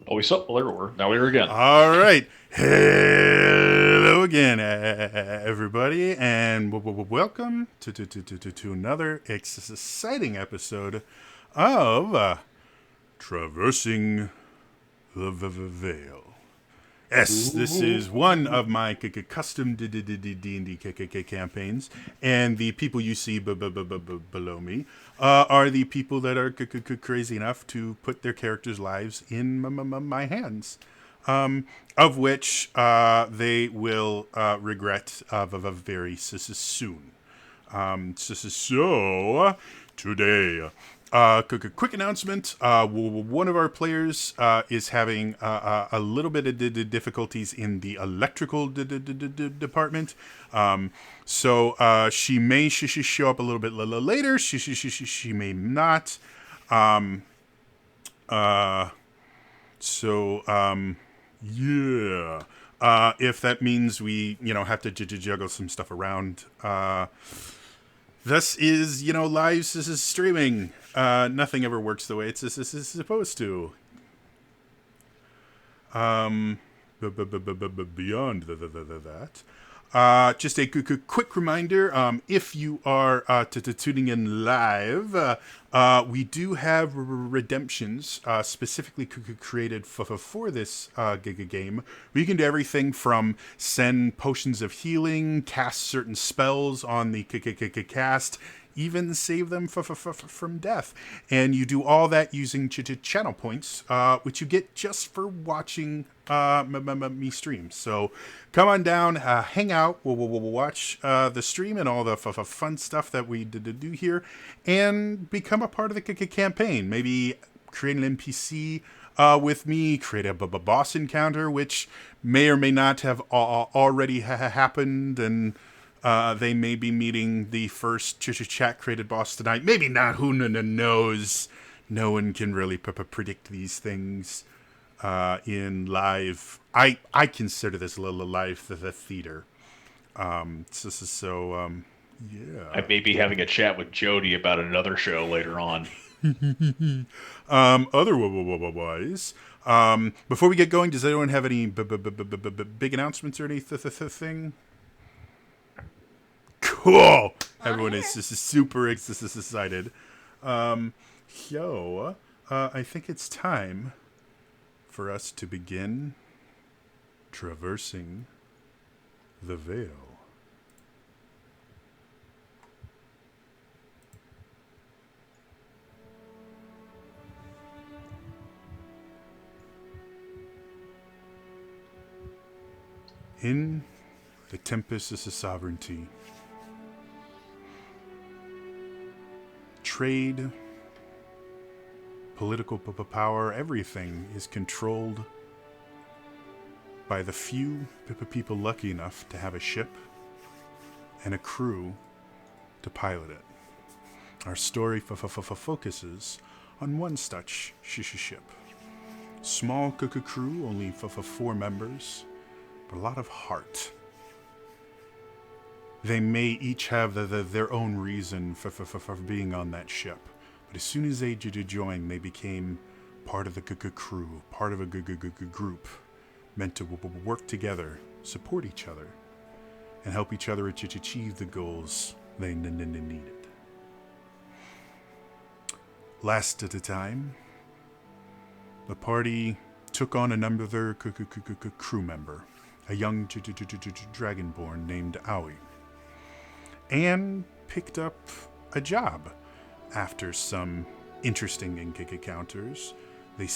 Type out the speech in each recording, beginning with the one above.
Oh, we saw. Well, there we were. Now we're again. All right. Hello again, everybody, and welcome to another exciting episode of Traversing the Veil. Yes, this is one of my custom D&D campaigns, and the people you see below me are the people that are crazy enough to put their characters' lives in my hands, of which they will regret very soon. So today, quick announcement. One of our players is having a little bit of difficulties in the electrical department. So she may show up a little bit later. She may not. Um, uh, so yeah. If that means we, have to juggle some stuff around, this is, live. This is streaming. Nothing ever works the way it's supposed to. Beyond that, just a quick reminder, if you are tuning in live, we do have redemptions specifically created for this game. We can do everything from send potions of healing, cast certain spells on the cast, even save them from death. And you do all that using channel points, which you get just for watching me stream. So come on down, hang out. We'll watch the stream and all the fun stuff that we do here, and become a part of the campaign. Maybe create an NPC with me, create a boss encounter, which may or may not have already happened, and they may be meeting the first chat created boss tonight. Maybe not. Who knows? No one can really predict these things in live. I consider this a little live the theater. I Yeah. may be having a chat with Jody about another show later on. Otherwise, before we get going, does anyone have any big announcements or anything? Cool. Everyone is just super excited. Um, I think it's time for us to begin traversing the veil. In the tempest of sovereignty, trade, political power, everything is controlled by the few people lucky enough to have a ship and a crew to pilot it. Our story focuses on one such ship. Small crew, only 4 members, but a lot of heart. They may each have their own reason for being on that ship, but as soon as they joined, they became part of the crew, part of a group, meant to work together, support each other, and help each other to achieve the goals they needed. Last at a time, the party took on another crew member, a young dragonborn named Aoi, and picked up a job. After some interesting encounters, they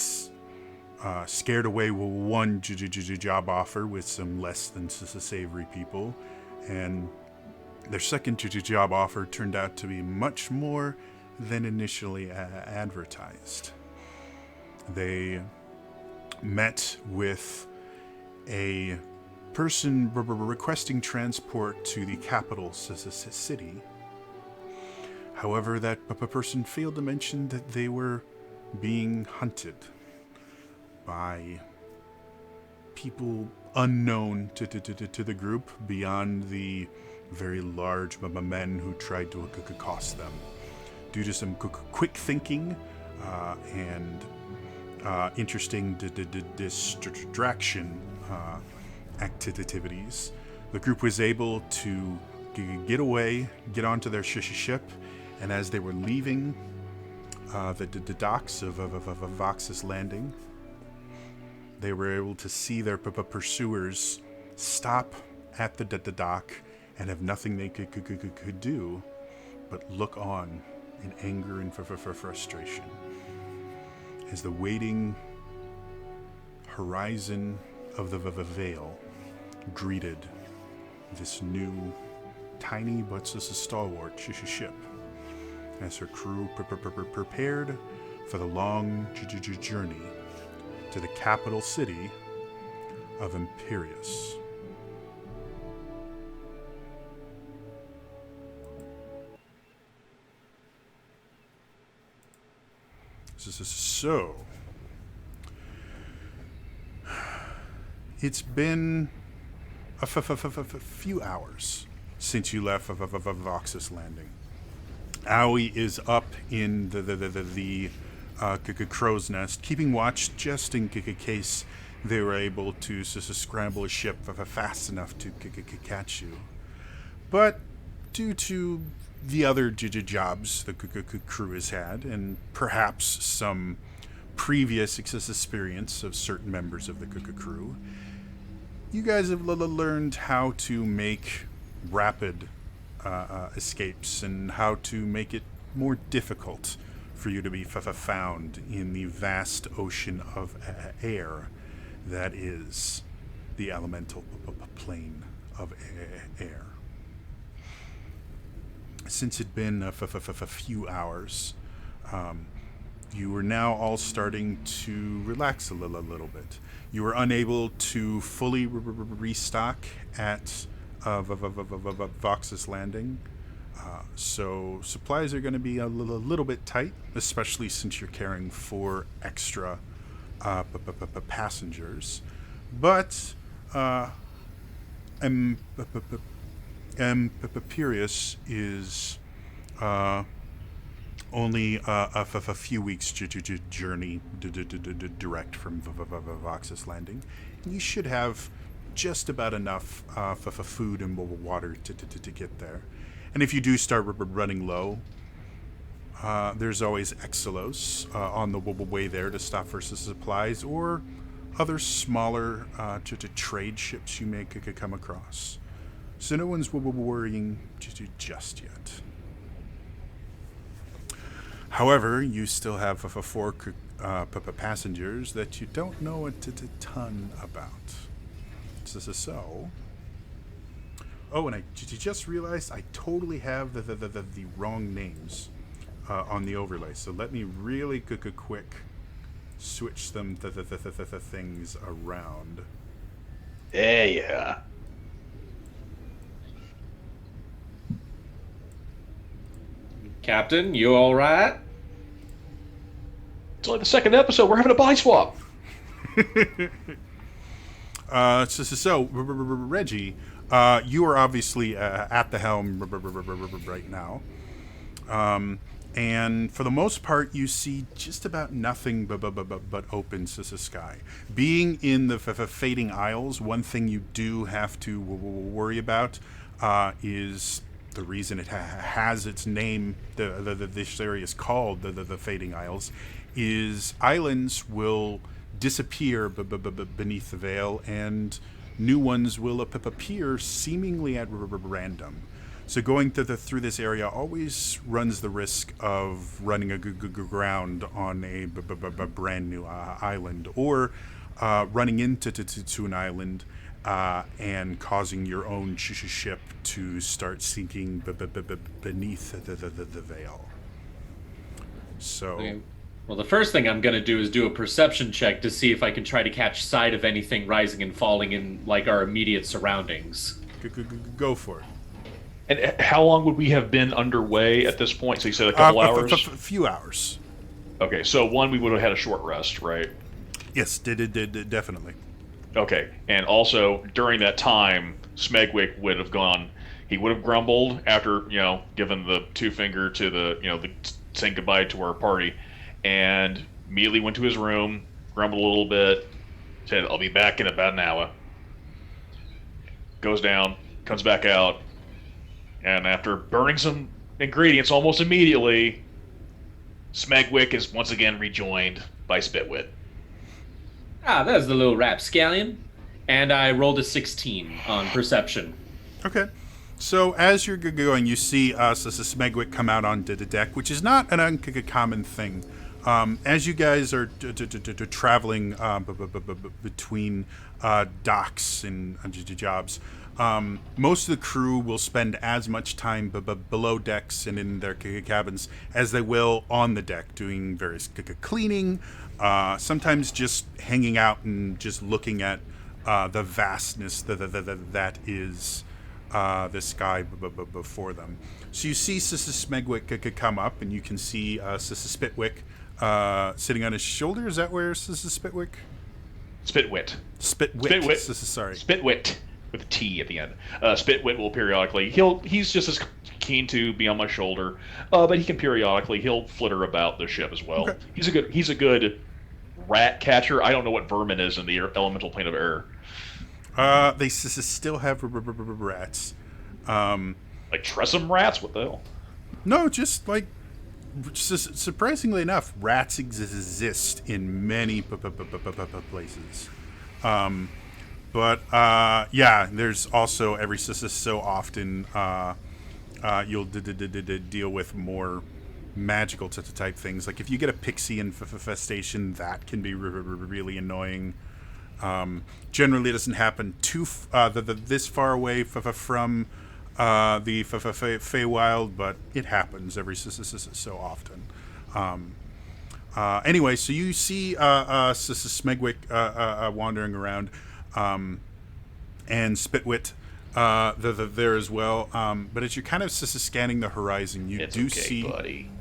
scared away one job offer with some less than savory people, and their second job offer turned out to be much more than initially advertised. They met with a person requesting transport to the capital city. However, that person failed to mention that they were being hunted by people unknown to the group, beyond the very large men who tried to accost them. Due to some quick thinking and interesting distraction activities. The group was able to get away, get onto their ship, and as they were leaving the docks of Vox's Landing, they were able to see their pursuers stop at the dock and have nothing they could do but look on in anger and for frustration as the waiting horizon of the Veil greeted this new, tiny but stalwart ship as her crew prepared for the long journey to the capital city of Imperius. So, it's been a few hours since you left Vox's Landing. Aoi is up in the crow's nest, keeping watch just in case they were able to scramble a ship fast enough to catch you. But due to the other jobs the crew has had, and perhaps some previous experience of certain members of the crew, you guys have learned how to make rapid escapes and how to make it more difficult for you to be found in the vast ocean of air that is the elemental plane of air. Since it'd been a few hours, you were now all starting to relax a little bit. You were unable to fully restock at Vox's Landing, so supplies are going to be a little bit tight, especially since you're carrying 4 extra passengers. But Imperius is only a few weeks journey direct from Vox's Landing. You should have just about enough for food and water to get there. And if you do start running low, there's always Exelos on the way there to stop for supplies, or other smaller trade ships you may come across. So no one's worrying just yet. However, you still have 4 passengers that you don't know a ton about. So. Oh, and I just realized I totally have the wrong names on the overlay. So let me really quick switch them the things around. Yeah. Captain, you all right? It's like the second episode. We're having a body swap. So Reggie, you are obviously at the helm right now. And for the most part, you see just about nothing but open sky. Being in the Fading Isles, one thing you do have to worry about is the reason it has its name. This area is called the Fading Isles. Is islands will disappear beneath the veil, and new ones will appear seemingly at random. So going through this area always runs the risk of running aground on a brand new island, or running into an island and causing your own ship to start sinking beneath the veil. So. Okay. Well, the first thing I'm going to do is do a perception check to see if I can try to catch sight of anything rising and falling in, like, our immediate surroundings. Go for it. And how long would we have been underway at this point? So you said a couple hours? A few hours. Okay, so one, we would have had a short rest, right? Yes, definitely. Okay, and also during that time, Smegwick would have gone. He would have grumbled after, given the 2 finger to the, saying goodbye to our party, and Immediately went to his room, grumbled a little bit, said, "I'll be back in about an hour." Goes down, comes back out, and after burning some ingredients almost immediately, Smegwick is once again rejoined by Spitwit. Ah, there's the little rapscallion. And I rolled a 16 on perception. Okay. So as you're going, you see Smegwick come out on the deck, which is not an uncommon thing. As you guys are traveling between docks and jobs, most of the crew will spend as much time below decks and in their cabins as they will on the deck, doing various cleaning, sometimes just hanging out and just looking at the vastness that is the sky before them. So you see Smegwick come up, and you can see Spitwick sitting on his shoulder. Is that where Spitwick? Spitwit. Spitwit. Sorry. Spitwit with a T at the end. Spitwit will periodically. He's just as keen to be on my shoulder, but he can periodically. He'll flitter about the ship as well. Okay. He's a good rat catcher. I don't know what vermin is in the elemental plane of air. They still have rats. Like Tressum rats? What the hell? No, just like surprisingly enough, rats exist in many places. But yeah, there's also every so often you'll deal with more magical type things. Like if you get a pixie infestation, that can be really annoying. Generally, it doesn't happen this far away from the Feywild, but it happens every so often. Anyway, so you see Smegwick wandering around, and Spitwit there as well. But as you're kind of scanning the horizon, you see, buddy.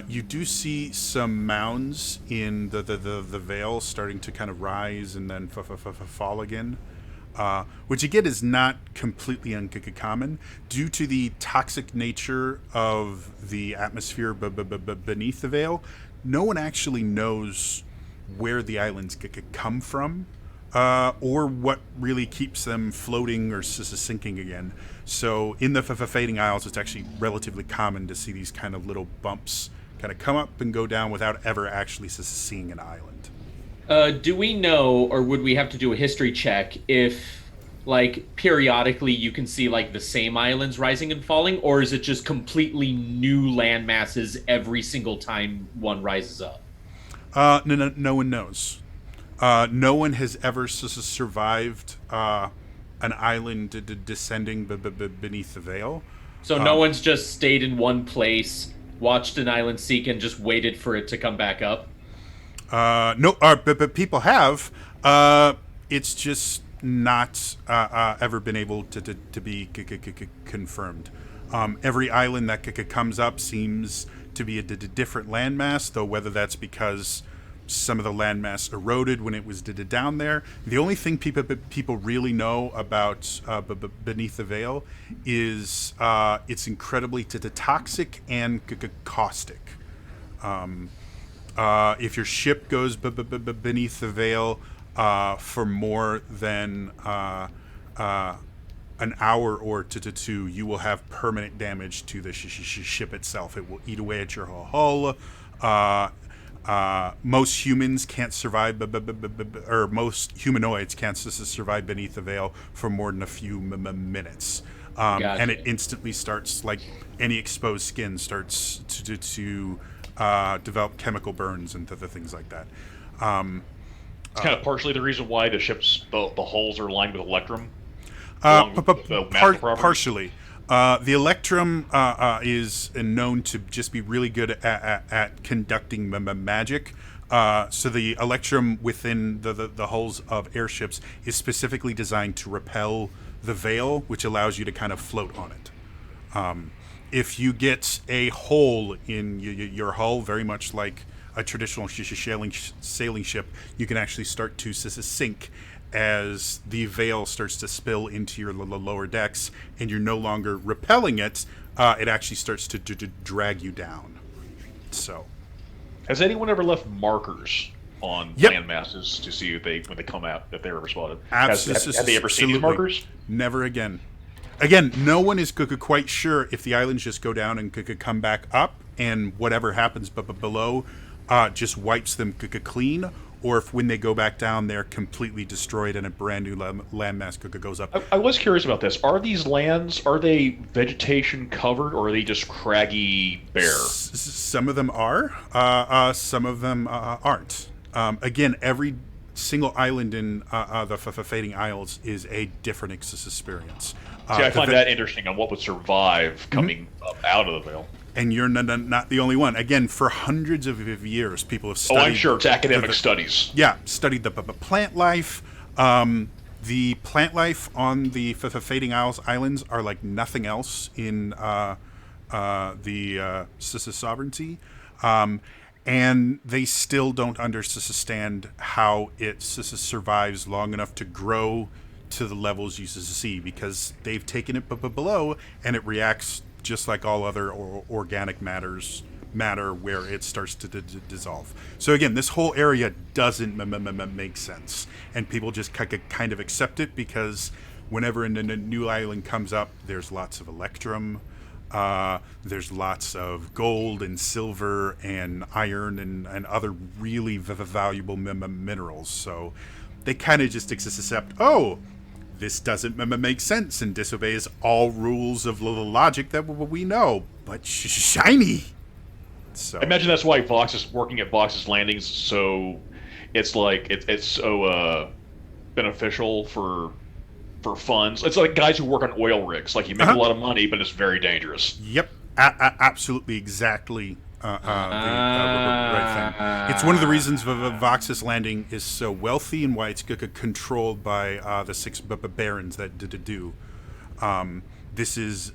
You do see some mounds in the veil starting to kind of rise and then fall again, which again is not completely uncommon due to the toxic nature of the atmosphere beneath the veil. No one actually knows where the islands could come from, or what really keeps them floating or sinking again. So in the Fading Isles, it's actually relatively common to see these kind of little bumps kind of come up and go down without ever actually seeing an island. Do we know, or would we have to do a history check, if, like, periodically you can see, like, the same islands rising and falling, or is it just completely new land masses every single time one rises up? No one knows. No one has ever survived an island descending beneath the veil. So no one's just stayed in one place, watched an island seek, and just waited for it to come back up? No, but people have. It's just not ever been able to be confirmed. Every island that comes up seems to be a different landmass, though whether that's because some of the landmass eroded when it was down there. The only thing people really know about beneath the veil is it's incredibly toxic and caustic. If your ship goes beneath the veil for more than an hour or two, you will have permanent damage to the ship itself. It will eat away at your hull. Most humans can't survive, or most humanoids can't survive beneath the veil for more than a few minutes. Gotcha. And it instantly starts, like any exposed skin, starts to develop chemical burns and things like that. It's kind of partially the reason why the hulls are lined with electrum. Partially. The Electrum is known to just be really good at conducting magic. So the Electrum within the hulls of airships is specifically designed to repel the veil, which allows you to kind of float on it. If you get a hole in your hull, very much like a traditional sailing ship, you can actually start to sink as the veil starts to spill into your lower decks, and you're no longer repelling it. It actually starts to drag you down. So, Has anyone ever left markers on Yep. land masses to see if they when they come out if they ever spotted? Have they ever seen Absolutely. these markers? Never again. Again, no one is quite sure if the islands just go down and could come back up, and whatever happens below just wipes them clean, or if when they go back down, they're completely destroyed and a brand new landmass goes up. I was curious about this. Are these lands are they vegetation covered or are they just craggy bare? Some of them are, some of them aren't. Again, every single island in the Fading Isles is a different experience. See, I find that interesting on what would survive coming up out of the Veil. And you're not the only one. Again, for hundreds of years, people have studied... Oh, I'm sure. It's academic studies. Yeah, studied the plant life. The plant life on the Fading Islands are like nothing else in the sovereignty. And they still don't understand how it survives long enough to grow to the levels you see, because they've taken it below and it reacts just like all other organic matter where it starts to dissolve. So again, this whole area doesn't make sense, and people just kind of accept it because whenever a new island comes up, there's lots of electrum, there's lots of gold and silver and iron and other really valuable minerals. So they kind of just accept, oh, this doesn't make sense and disobeys all rules of logic that we know, but shiny. So I imagine that's why Vox is working at Vox's Landings. So it's like it's so beneficial for funds. It's like guys who work on oil rigs. Like you make a lot of money, but it's very dangerous. Yep, absolutely, exactly. The right thing. It's one of the reasons Vox's Landing is so wealthy and why it's controlled by the 6 barons that do. This is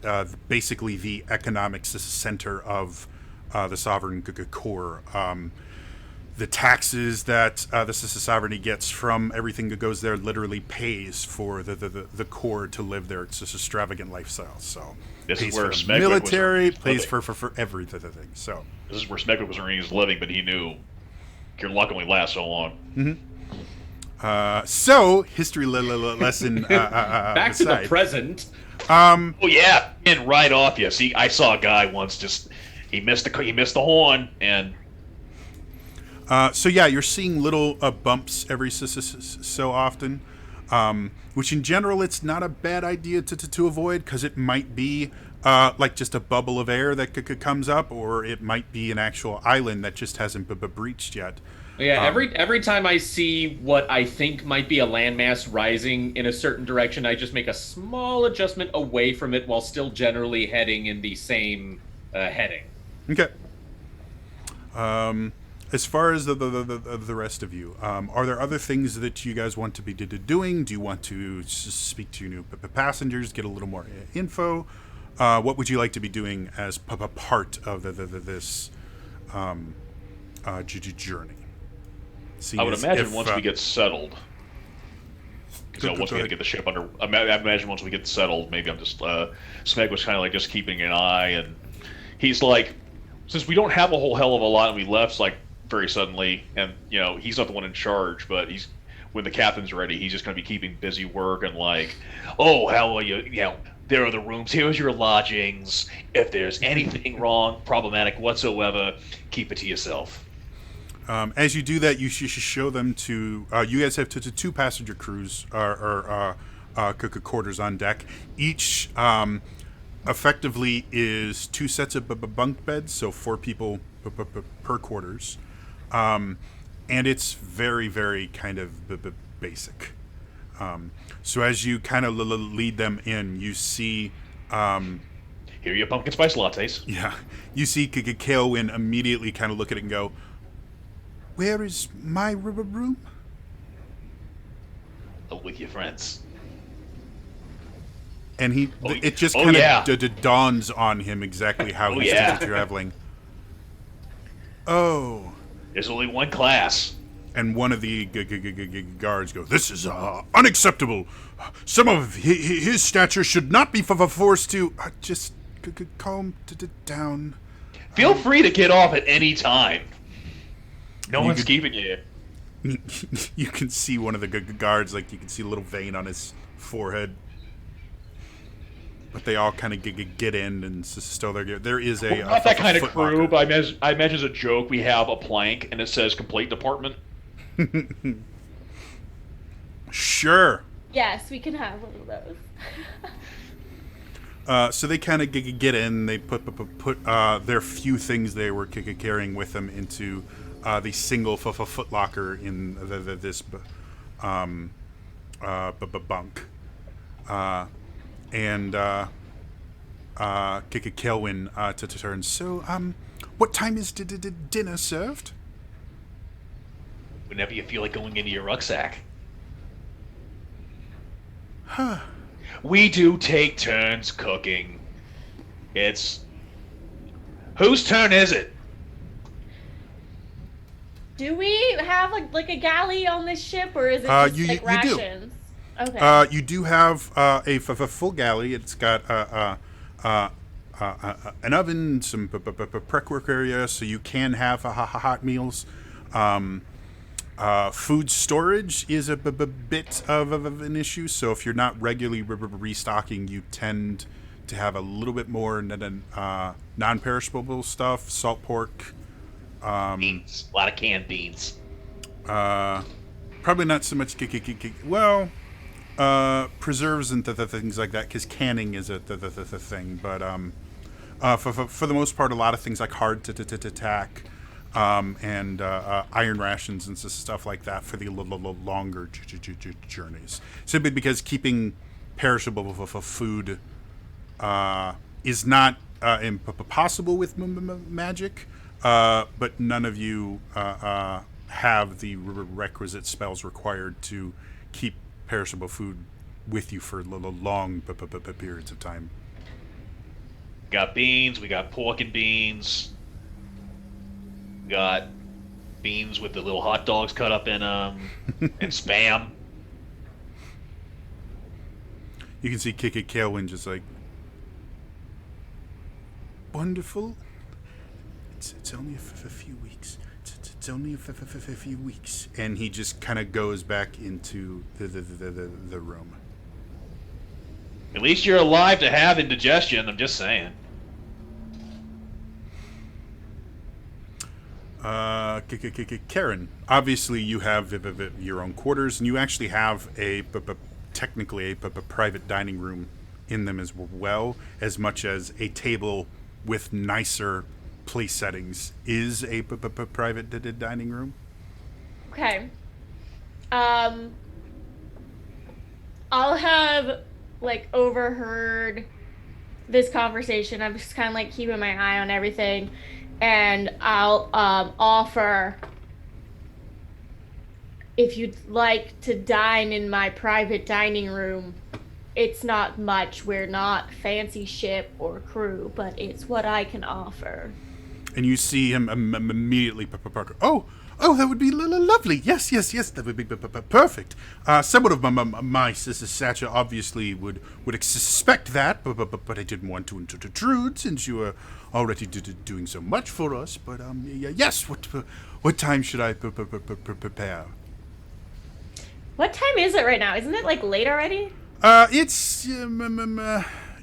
basically the economic center of the sovereign core. The taxes that the sovereignty gets from everything that goes there literally pays for the core to live their extravagant lifestyle. So this pays is where for Smegwick military, was pays for everything. So this is where Smegwick was earning his living, but he knew your luck only lasts so long. So history lesson. Back to the present. Oh yeah, and right off you. See, I saw a guy once just he missed the horn and. So yeah, you're seeing little bumps every so often, which in general it's not a bad idea to avoid, because it might be like just a bubble of air that comes up, or it might be an actual island that just hasn't breached yet. Yeah, every time I see what I think might be a landmass rising in a certain direction, I just make a small adjustment away from it while still generally heading in the same heading. Okay. As far as the rest of you, are there other things that you guys want to be doing? Do you want to speak to new passengers, get a little more info? What would you like to be doing as a part of this journey? I would imagine once we get settled, because once we get the ship under, I imagine once we get settled, maybe I'm just Smeg was kind of like just keeping an eye, and he's like, since we don't have a whole hell of a lot, and we left like very suddenly, and he's not the one in charge, but he's when the captain's ready, he's just going to be keeping busy work and like, oh, how are you? There are the rooms. Here's your lodgings. If there's anything wrong, problematic whatsoever, keep it to yourself. As you do that, you should show them to. You guys have two passenger crews or quarters on deck. Each effectively is 2 sets of bunk beds, so 4 people per quarters. And it's very, very kind of basic. So as you kind of lead them in, you see... Here are your pumpkin spice lattes. Yeah. You see Kaelwyn immediately kind of look at it and go, where is my room? Oh, with your friends. And it just kind of dawns on him exactly how he's traveling. Oh. There's only one class. And one of the guards goes, this is unacceptable. Some of his stature should not be forced to... Just calm down. Feel free to get off at any time. No one's keeping you. You can see one of the guards, like you can see a little vein on his forehead. But they all kind of get in and still there. There is a not that kind of crew, locker. but I imagine as a joke we have a plank and it says complaint department. Sure. Yes, we can have one of those. So they kind of get in. They put their few things they were carrying with them into the single foot locker in this bunk. And Kelwin to turn. So, what time is dinner served? Whenever you feel like going into your rucksack. Huh. We do take turns cooking. It's... Whose turn is it? Do we have like a galley on this ship, or is it just rations? Okay. You do have a full galley. It's got an oven, some prep work area, so you can have hot meals. Food storage is a bit of an issue, so if you're not regularly restocking, you tend to have a little bit more non-perishable stuff, salt pork. Beans. A lot of canned beans. Probably not so much preserves and things like that, because canning is the thing. But for the most part, a lot of things like hard to tack, and iron rations and stuff like that for the longer journeys. Simply because keeping perishable food is not impossible with magic, but none of you have the requisite spells required to keep perishable food with you for long periods of time. We got beans, we got pork and beans, we got beans with the little hot dogs cut up in them, and Spam. You can see Kaelin just like, wonderful. It's only a few weeks. It's only a few weeks. And he just kind of goes back into the room. At least you're alive to have indigestion, I'm just saying. Karen, obviously you have your own quarters, and you actually have technically a private dining room in them as well, as much as a table with nicer place settings is a private dining room. Okay. I'll have overheard this conversation. I'm just kind of keeping my eye on everything, and I'll offer, if you'd like to dine in my private dining room. It's not much. We're not fancy ship or crew, but it's what I can offer. And you see him immediately. Oh, that would be lovely. Yes, that would be perfect. Someone of my stature obviously would expect that, but I didn't want to intrude since you are already doing so much for us. But yes. What time should I prepare? What time is it right now? Isn't it late already? It's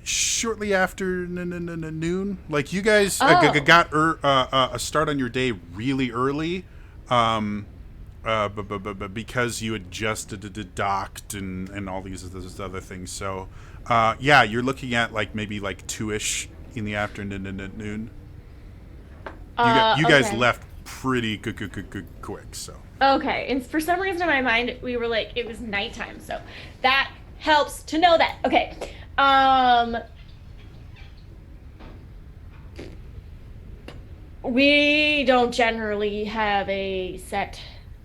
shortly after noon. You guys got a start on your day really early, but because you had just docked and all these other things. So, you're looking at maybe 2-ish in the afternoon. You guys left pretty quick. So. Okay, and for some reason in my mind we were it was nighttime, so that helps to know that. Okay. We don't generally have a set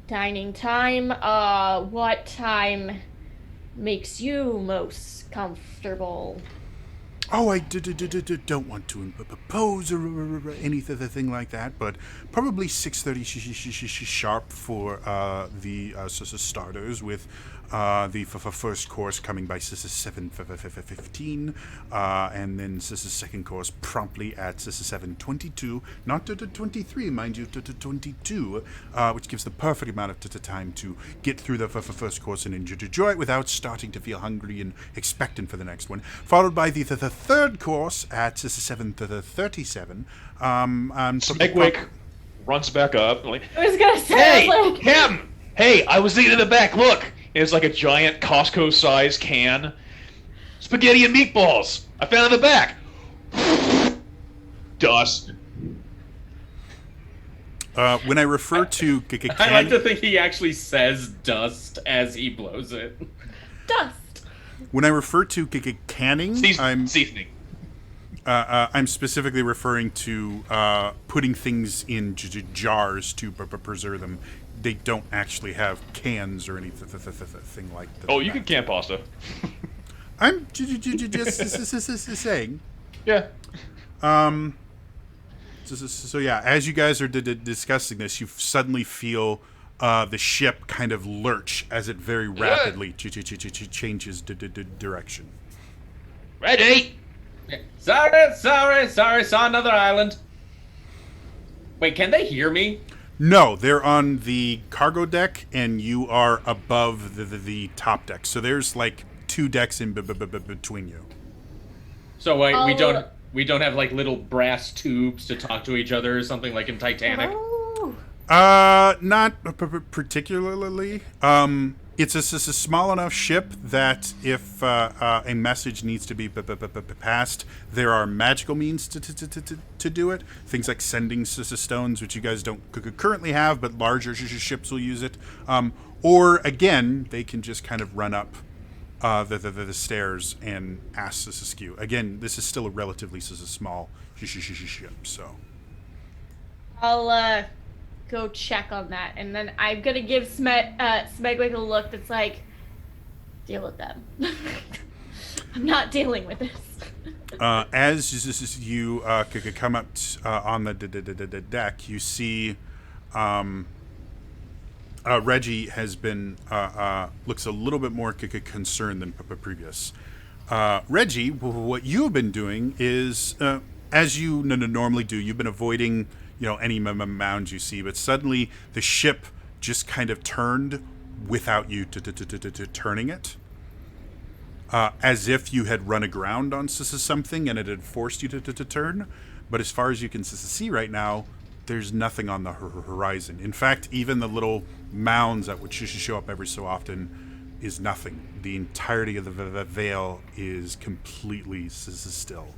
dining time. What time makes you most comfortable? Oh, I don't want to impose or anything like that, but probably 6:30 sharp for the starters, with The first course coming by 7:15, and then second course promptly at 7:22, not to 23, mind you, to 22, which gives the perfect amount of time to get through the first course and enjoy it without starting to feel hungry and expectant for the next one. Followed by the third course at 7:37. Smegwick runs back up. Like, I was gonna say, hey, him! Hey, I was eating in the back. Look. It's like a giant Costco-sized can. Spaghetti and meatballs. I found it in the back. Dust. When I refer to I like to think he actually says dust as he blows it. Dust. When I refer to canning, seasoning. I'm specifically referring to putting things in jars to preserve them. They don't actually have cans or anything like that. Oh, you can can pasta. I'm just saying. Yeah. So yeah, as you guys are discussing this, you suddenly feel the ship kind of lurch as it very rapidly changes direction. Ready? Sorry, saw another island. Wait, can they hear me? No, they're on the cargo deck, and you are above the top deck. So there's like 2 decks in between you. So we don't have like little brass tubes to talk to each other or something like in Titanic. Oh. Not particularly. It's a small enough ship that if a message needs to be passed, there are magical means to do it. Things like sending stones, which you guys don't currently have, but larger ships will use it. Or, again, they can just kind of run up the stairs and ask Skew. Again, this is still a relatively small ship, so... I'll go check on that, and then I'm gonna give Smegwick a look that's like, deal with them. I'm not dealing with this. As you come up on the deck, you see Reggie has been looks a little bit more concerned than previous. Reggie, what you have been doing is, as you normally do, you've been avoiding any mounds you see, but suddenly the ship just kind of turned without you turning it, as if you had run aground on something and it had forced you to turn. But as far as you can see right now, there's nothing on the horizon. In fact, even the little mounds that would show up every so often is nothing. The entirety of the veil is completely still.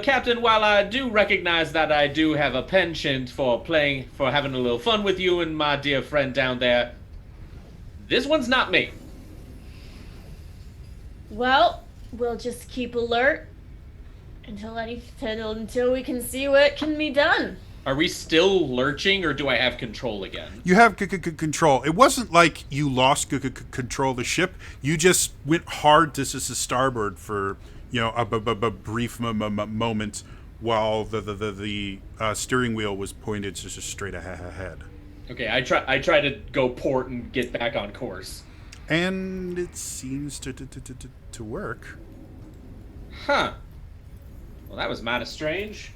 Captain, while I do recognize that I do have a penchant for having a little fun with you and my dear friend down there, this one's not me. Well, we'll just keep alert until we can see what can be done. Are we still lurching, or do I have control again? You have control. It wasn't like you lost control of the ship. You just went hard to starboard for a brief moment while the steering wheel was pointed just straight ahead. Okay, I try to go port and get back on course. And it seems to work. Huh. Well, that was mighty strange.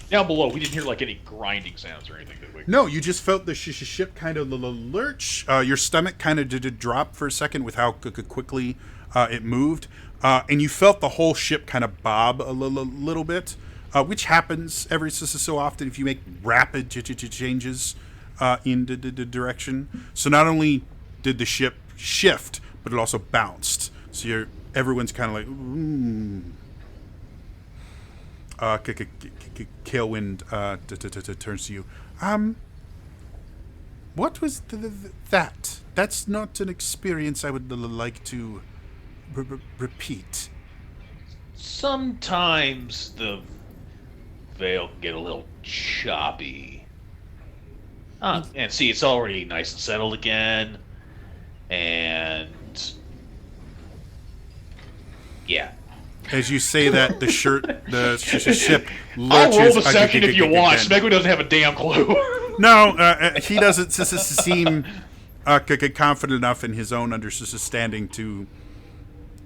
Down below, we didn't hear like any grinding sounds or anything, did we? No, you just felt the ship kind of lurch. Your stomach kind of did drop for a second with how quickly it moved. And you felt the whole ship kind of bob a little bit, which happens every so often if you make rapid changes in the direction. So not only did the ship shift, but it also bounced. So everyone's kind of like, Kalewind turns to you. What was that? That's not an experience I would like to repeat. Sometimes the veil can get a little choppy. And see, it's already nice and settled again. And yeah. As you say that, the ship lurches. I'll roll the second if you want. Smegwin doesn't have a damn clue. No, he doesn't seem confident enough in his own understanding to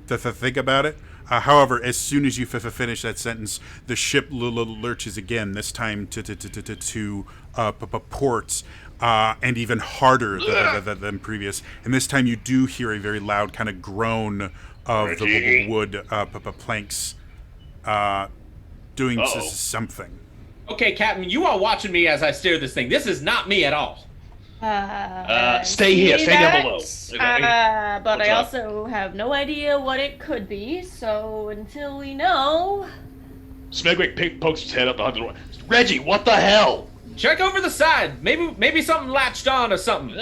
think about it. However, as soon as you finish that sentence, the ship lurches again. This time to ports, and even harder than previous. And this time, you do hear a very loud kind of groan of the wood planks doing something. Okay, Captain, you are watching me as I steer this thing. This is not me at all. Stay here. Stay down below. But I also have no idea what it could be, so until we know... Smegwick pokes his head up behind the door. Reggie, what the hell? Check over the side. Maybe something latched on or something.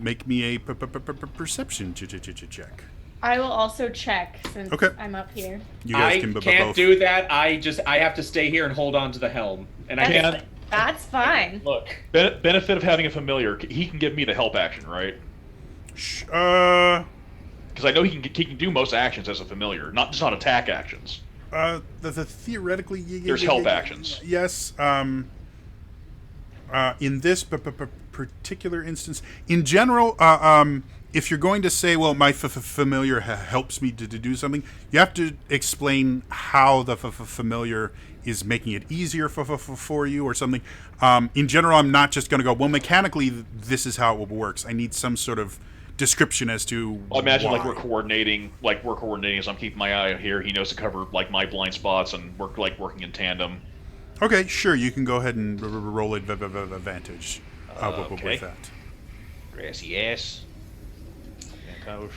Make me a perception check. I will also check since I'm up here. You guys I can can't both. do that. I have to stay here and hold on to the helm. And I can't. That's fine. Look, benefit of having a familiar. He can give me the help action, right? Because I know he can do most actions as a familiar, not attack actions. Theoretically, there's help actions. Yes. In this particular instance, in general, if you're going to say, well, my familiar helps me to do something, you have to explain how the familiar is making it easier for you or something. In general, I'm not just going to go, well, mechanically, this is how it works. I need some sort of description as to I imagine why. like we're coordinating as I'm keeping my eye out here. He knows to cover like my blind spots and working in tandem. Okay, sure. You can go ahead and roll advantage with that. Grassy ass.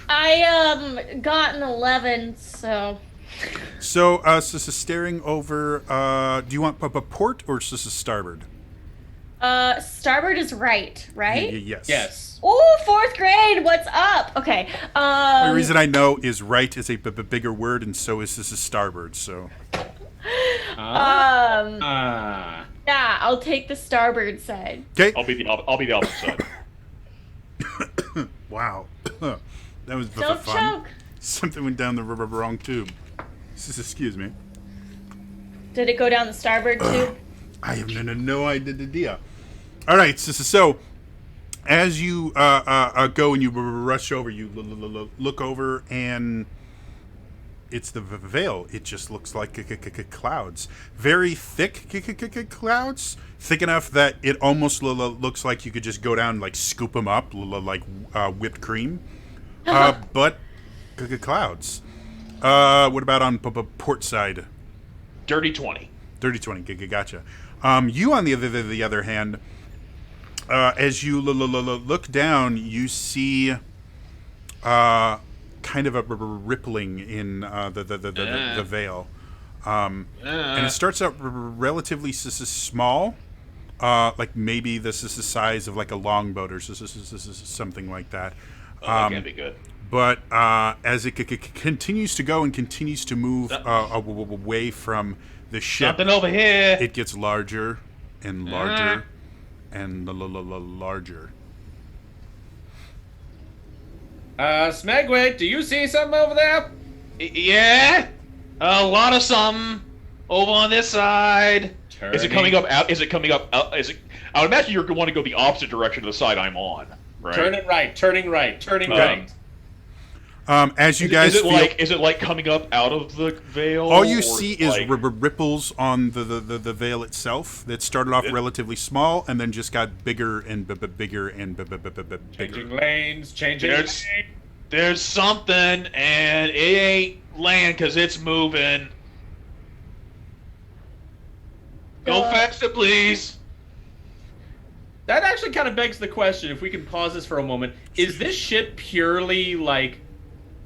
I got an 11, so... So staring over, do you want port or starboard? Starboard is right? Yes. Yes. Oh, 4th grade, what's up? Okay, The reason I know is right is a bigger word, and so is starboard, so... Yeah, I'll take the starboard side. Okay. I'll be the opposite side. Wow. That was Don't fun. choke. Something went down the wrong tube. Excuse me. Did it go down the starboard tube? I have no idea. All right, so as you go and you rush over, you look over, and it's the veil. It just looks like clouds, very thick clouds, thick enough that it almost looks like you could just go down and like scoop them up like whipped cream. But clouds. What about on port side? Dirty 20. Dirty 20. Gotcha. You, on the other hand, as you look down, you see kind of a rippling in the veil. And it starts out relatively small, like maybe this is the size of like a longboat or something like that. That can't be good. But as it continues to go and continues to move away from the ship, something over here. It gets larger and larger and larger. Smegwick, do you see something over there? Yeah, a lot of something over on this side. Is it coming up out? Is it coming up out? Is it? I would imagine you're going to want to go the opposite direction to the side I'm on. Right? Turning right. Right. As you guys feel, is it like coming up out of the veil? All you see is ripples on the veil itself that started off relatively small and then just got bigger and bigger and bigger. Changing lanes, lanes. There's something, and it ain't land because it's moving. Go faster, please. That actually kind of begs the question, if we can pause this for a moment. Is this ship purely like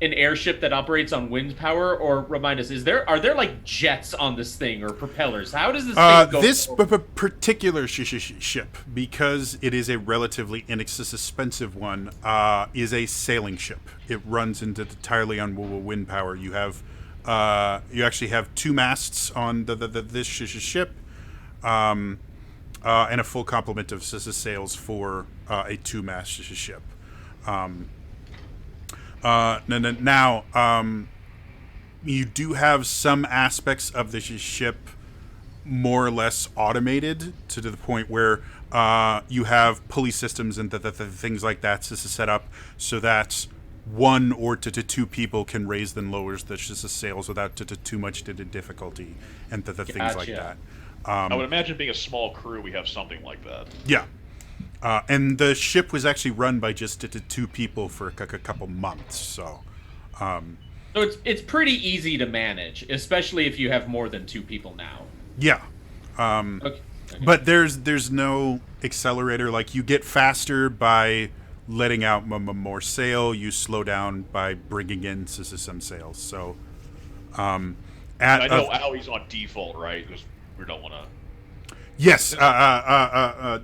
an airship that operates on wind power, or remind us, are there like jets on this thing or propellers? How does this thing go? This particular ship, because it is a relatively inexpensive one, is a sailing ship. It runs entirely on wind power. You have, you actually have 2 masts on this ship, and a full complement of sails for a 2-mast ship. Now, you do have some aspects of the ship more or less automated to the point where you have pulley systems and the things like that to set up so that one or to two people can raise and lowers the sails without too much difficulty and the things like that. I would imagine being a small crew, we have something like that. Yeah. And the ship was actually run by just two people for a couple months, so... So it's pretty easy to manage, especially if you have more than two people now. Yeah. Okay. But there's no accelerator. Like, you get faster by letting out more sail. You slow down by bringing in some sails. So, I know Owie's on default, right? Because we don't want to... Yes.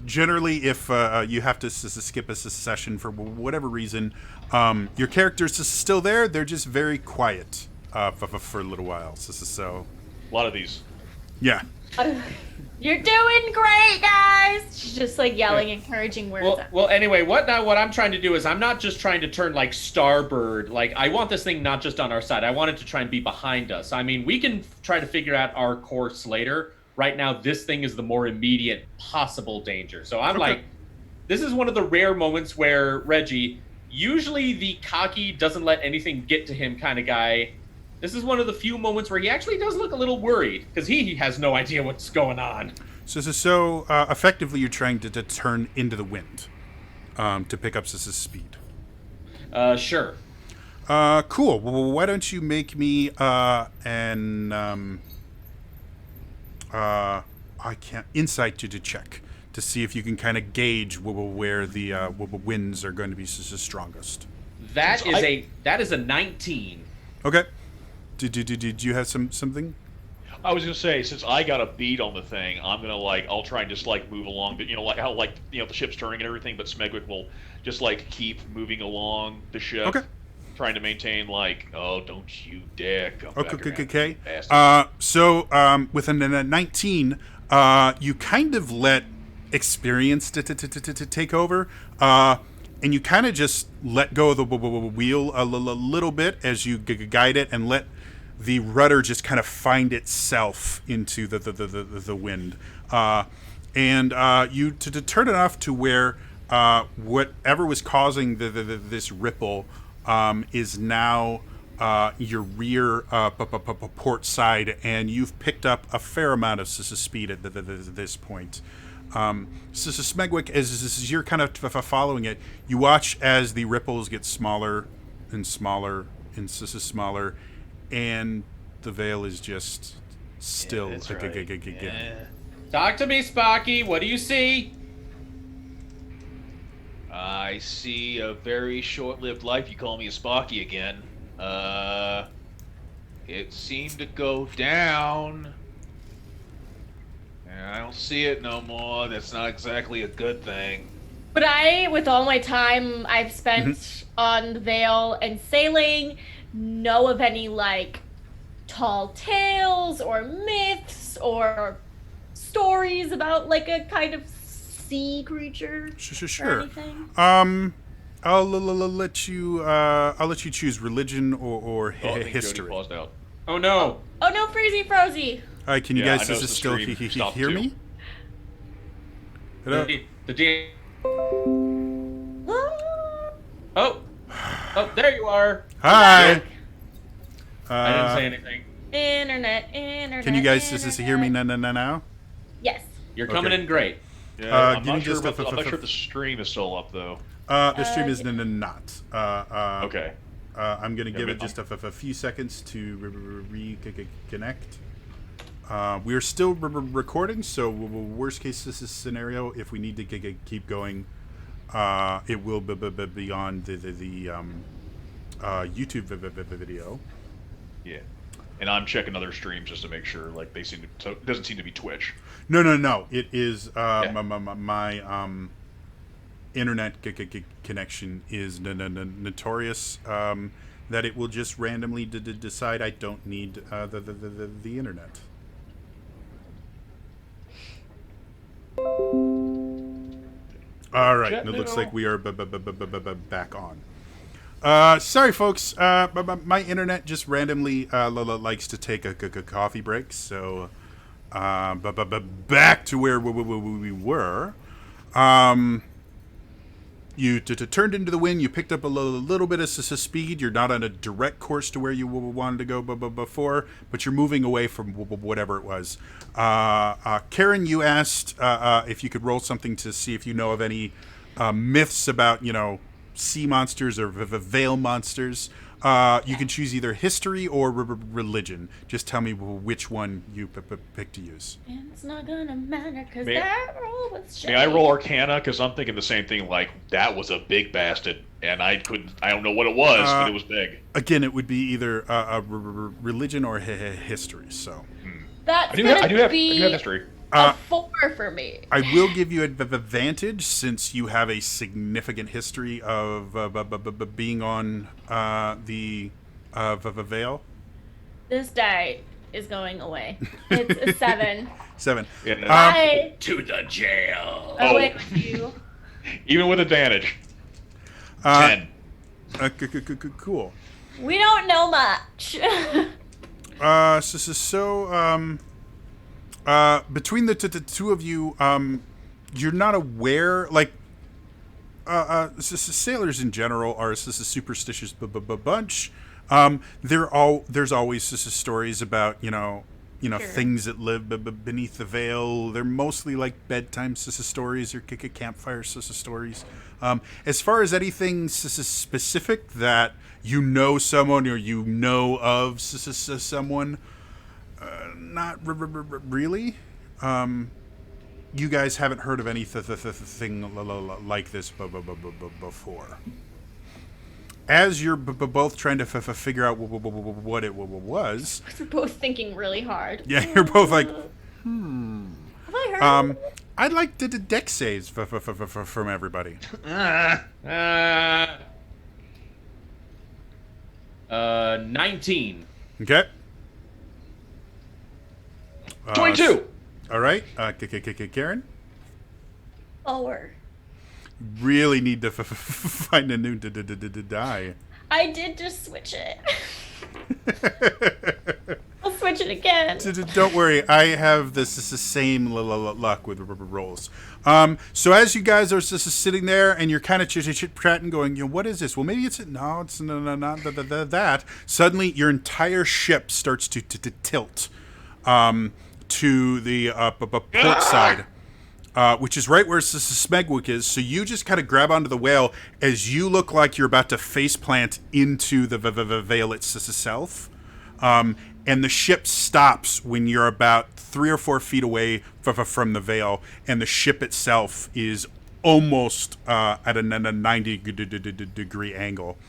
Generally, if you have to skip a session for whatever reason, your character's still there. They're just very quiet for a little while. So a lot of these. Yeah. You're doing great, guys. She's just like yelling encouraging words. Well, anyway, what I'm trying to do is I'm not just trying to turn like starboard. Like, I want this thing not just on our side. I want it to try and be behind us. I mean, we can try to figure out our course later. Right now, this thing is the more immediate possible danger. So I'm like, this is one of the rare moments where Reggie, usually the cocky doesn't let anything get to him kind of guy. This is one of the few moments where he actually does look a little worried because he has no idea what's going on. So effectively, you're trying to turn into the wind to pick up speed. Sure. Cool. Well, why don't you make me insight to check to see if you can kind of gauge where the winds are going to be strongest. That is a 19. Okay. Did you have something? I was gonna say, since I got a beat on the thing, I'm gonna I'll try and just move along, but like how the ship's turning and everything, but Smegwick will just keep moving along the ship. Okay. Trying to maintain oh, don't you dare come back around. Okay. So with a 19, you kind of let experience to take over, and you kind of just let go of the wheel a little bit as you guide it, and let the rudder just kind of find itself into the wind, and you to turn it off to where whatever was causing this ripple is now your rear port side, and you've picked up a fair amount of speed at this point. So Smegwick, as you're kind of following it, you watch as the ripples get smaller and smaller and smaller, and the veil is just still again. Talk to me, Sparky. What do you see? I see a very short-lived life. You call me a Sparky again. It seemed to go down. And I don't see it no more. That's not exactly a good thing. But with all my time I've spent on the Vale and sailing, know of any tall tales or myths or stories about a kind of sea creature? Sure. I'll let you choose religion or history. Paused out. Oh no! Oh no, Freezy Frozy! Can you guys still hear me? Hello? The Oh, there you are. Hi. I didn't say anything. Internet. Can you guys hear me now? Yes. You're coming in great. Yeah, I'm not sure if the stream is still up though. The stream is not. Okay. I'm going to give it just a few seconds to reconnect. We are still recording, so worst case scenario, if we need to keep going, it will be on the YouTube video. Yeah. And I'm checking other streams just to make sure, they seem to. It doesn't seem to be Twitch. No. It is my internet connection is notorious that it will just randomly decide I don't need the internet. All right, it looks like we are back on. Sorry, folks. My internet just randomly likes to take a coffee break, so back to where we were. You turned into the wind. You picked up a little bit of speed. You're not on a direct course to where you wanted to go before, but you're moving away from whatever it was. Karen, you asked if you could roll something to see if you know of any myths about, sea monsters or veil monsters. You can choose either history or religion. Just tell me which one you pick to use. And it's not gonna matter because that roll was shady. May I roll Arcana? Because I'm thinking the same thing. Like, that was a big bastard, and I don't know what it was, but it was big. Again, it would be either religion or history. So that's I do have history. A 4 for me. I will give you an advantage since you have a significant history of being on the veil. This die is going away. It's a 7. 7. Bye. To the jail. Away with you. Even with advantage. 10. Cool. We don't know much. Between the two of you, you're not aware, like, sailors in general are a superstitious bunch. There's always stories about, sure, things that live beneath the veil. They're mostly like bedtime stories or campfire stories. As far as anything specific that you know someone or you know of someone, not really. You guys haven't heard of anything like this before. As you're both trying to figure out what it was, we're both thinking really hard. Yeah, you're both like, Have I heard? I'd like the deck saves from everybody. 19. Okay. 22. All right, Karen. 4. Really need to find a new die. I did just switch it. I'll switch it again. Don't worry, I have the same luck with rolls. So as you guys are sitting there and you're kind of chit-chatting, going, what is this? Well, maybe it's not that. Suddenly, your entire ship starts to tilt. To the port side, which is right where Smegwick is. So you just kind of grab onto the whale as you look like you're about to face plant into the veil itself. And the ship stops when you're about 3 or 4 feet away from the veil, and the ship itself is almost at a 90-degree angle.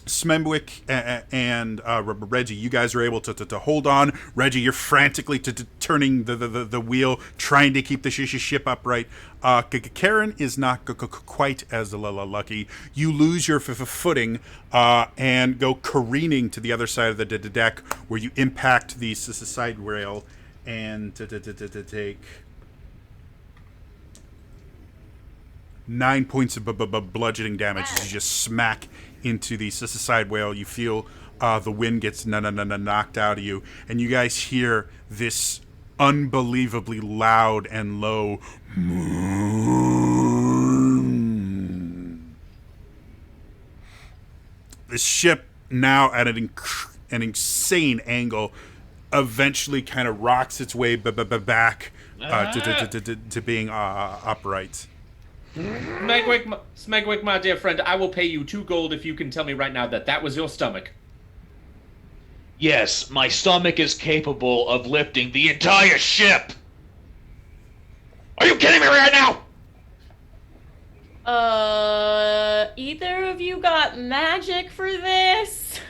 Smemwick and Reggie, you guys are able to hold on. Reggie, you're frantically turning the wheel, trying to keep the ship upright. Karen is not quite as lucky. You lose your footing and go careening to the other side of the deck, where you impact the side rail and take 9 points of bludgeoning damage as you just smack into the side whale. You feel the wind gets knocked out of you, and you guys hear this unbelievably loud and low moan. The ship, now at an insane angle, eventually kind of rocks its way back to being upright. Smegwick, my dear friend, I will pay you 2 gold if you can tell me right now that was your stomach. Yes, my stomach is capable of lifting the entire ship. Are you kidding me right now? Either of you got magic for this?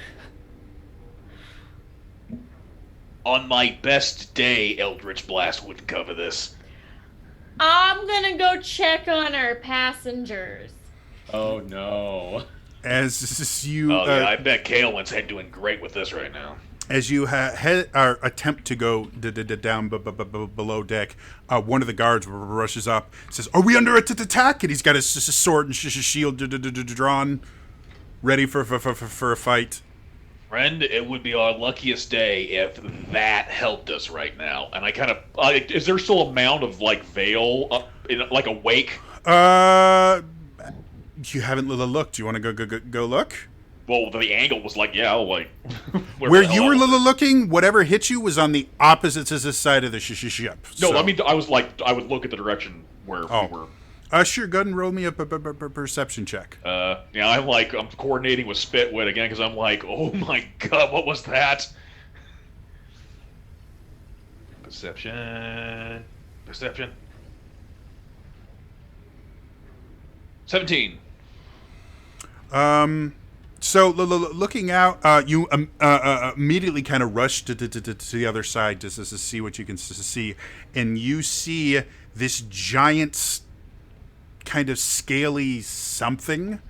On my best day, Eldritch Blast wouldn't cover this. I'm gonna go check on our passengers. Oh no. As you, yeah, I bet Kael'wyn's head doing great with this right now. As you attempt to go down below deck, one of the guards rushes up, says, "Are we under attack?" And he's got his sword and shield drawn, ready for a fight. Friend, it would be our luckiest day if that helped us right now. And I kind of is there still a mound of like veil up in like a wake? You haven't looked. Do you want to go look? Well, the angle was like, yeah, like where you were looking. Whatever hit you was on the opposite side of the ship. No, so. I mean, I would look at the direction where we were. Sure. Go ahead and roll me a perception check. Yeah, I'm coordinating with Spitwit again because I'm like, oh my god, what was that? Perception. 17. So looking out, you immediately kind of rush to the other side just to see what you can see, and you see this giant kind of scaly something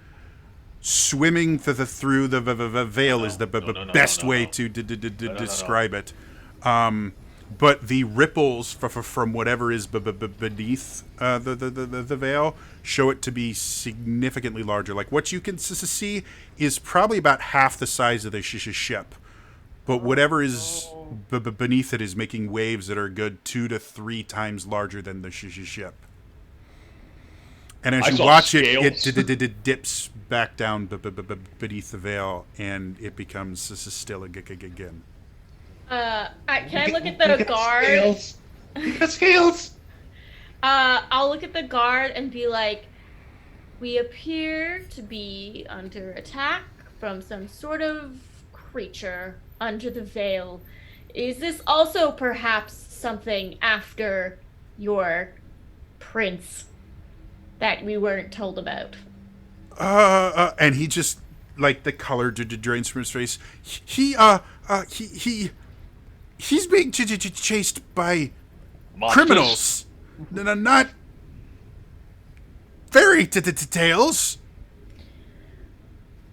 swimming through the veil is the best way to describe it. But the ripples from whatever is beneath the veil show it to be significantly larger. Like what you can see is probably about half the size of the ship, but whatever is beneath it is making waves that are a good 2 to 3 times larger than the ship. And as you watch it dips back down beneath the veil, and it becomes still again. Can I look at the guard? Scales. You got scales. I'll look at the guard and be like, we appear to be under attack from some sort of creature under the veil. Is this also perhaps something after your prince that we weren't told about? And he just, like, the color drains from his face. He's being chased by monsters. Criminals. No, not fairy tales.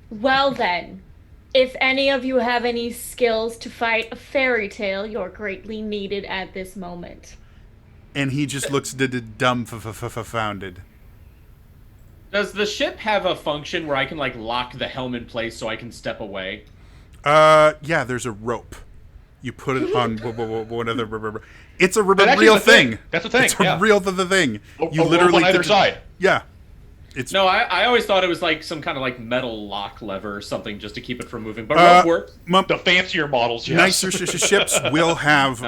Well then, if any of you have any skills to fight a fairy tale, you're greatly needed at this moment. And he just looks dumbfounded. Does the ship have a function where I can, like, lock the helm in place so I can step away? Yeah, there's a rope. You put it on one of the... It's a real thing. That's a thing. It's a real thing. You literally on either side. Yeah. No, I always thought it was like some kind of like metal lock lever or something just to keep it from moving. But rope works. The fancier models, yes. Nicer ships will have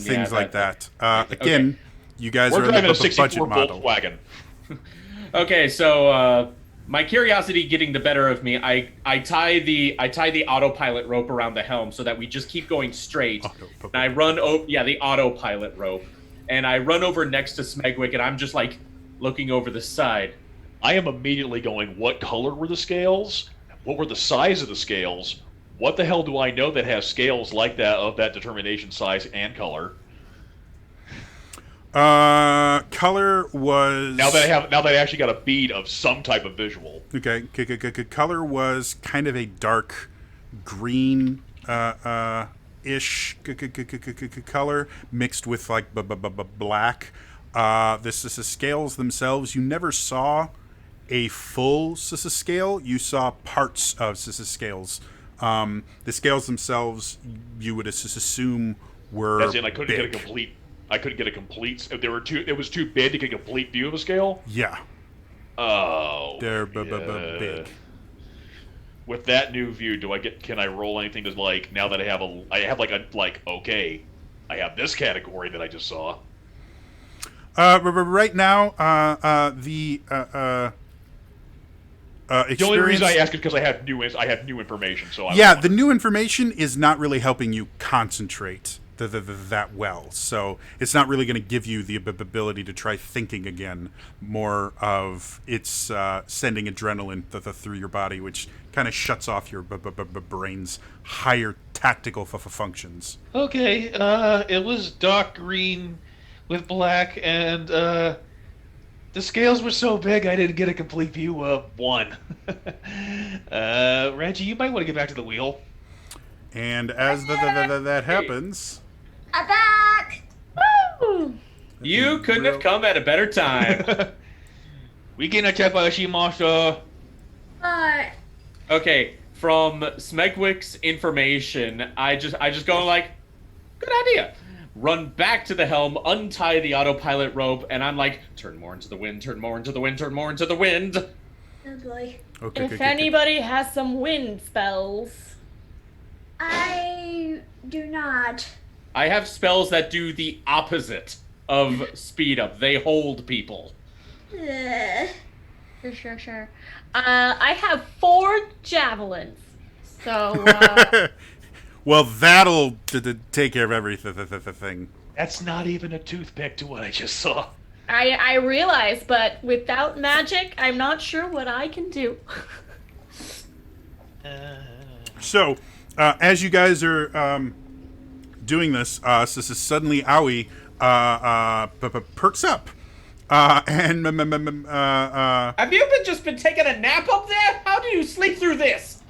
things like that. Again, okay. You guys are in the budget model. Volkswagen. Okay, so my curiosity getting the better of me, I tie the autopilot rope around the helm so that we just keep going straight. And I run the autopilot rope, and I run over next to Smegwick, and I'm just like looking over the side. I am immediately going, what color were the scales? What were the size of the scales? What the hell do I know that has scales like that of that determination, size, and color? Color was... Now that I actually got a bead of some type of visual. Okay. Color was kind of a dark green ish color mixed with like black. The scales themselves, you never saw a full scale. You saw parts of scales. The scales themselves, you would assume were As in, I couldn't get a complete. It was too big to get a complete view of a scale. Yeah. Oh. They're big. With that new view, can I roll anything to, like, now that I have okay, I have this category that I just saw. Right now, the experience... The only reason I ask is because I have new information. So the new information is not really helping you concentrate that well, so it's not really going to give you the ability to try thinking again. More of it's sending adrenaline through your body, which kind of shuts off your brain's higher tactical functions. Okay, it was dark green with black, and the scales were so big I didn't get a complete view of one. Reggie, you might want to get back to the wheel. And as that happens... I'm back! Woo! You couldn't have come at a better time. We getting attacked by a she monster. Okay, from Smegwick's information, I just go like, good idea. Run back to the helm, untie the autopilot rope, and I'm like, turn more into the wind, turn more into the wind, turn more into the wind. Oh boy. Okay. If anybody has some wind spells. I do not. I have spells that do the opposite of speed up. They hold people. Sure. I have 4 javelins. So, well, that'll take care of everything. That's not even a toothpick to what I just saw. I realize, but without magic, I'm not sure what I can do. So, as you guys are doing this, suddenly Aoi perks up. And Have you just been taking a nap up there? How do you sleep through this?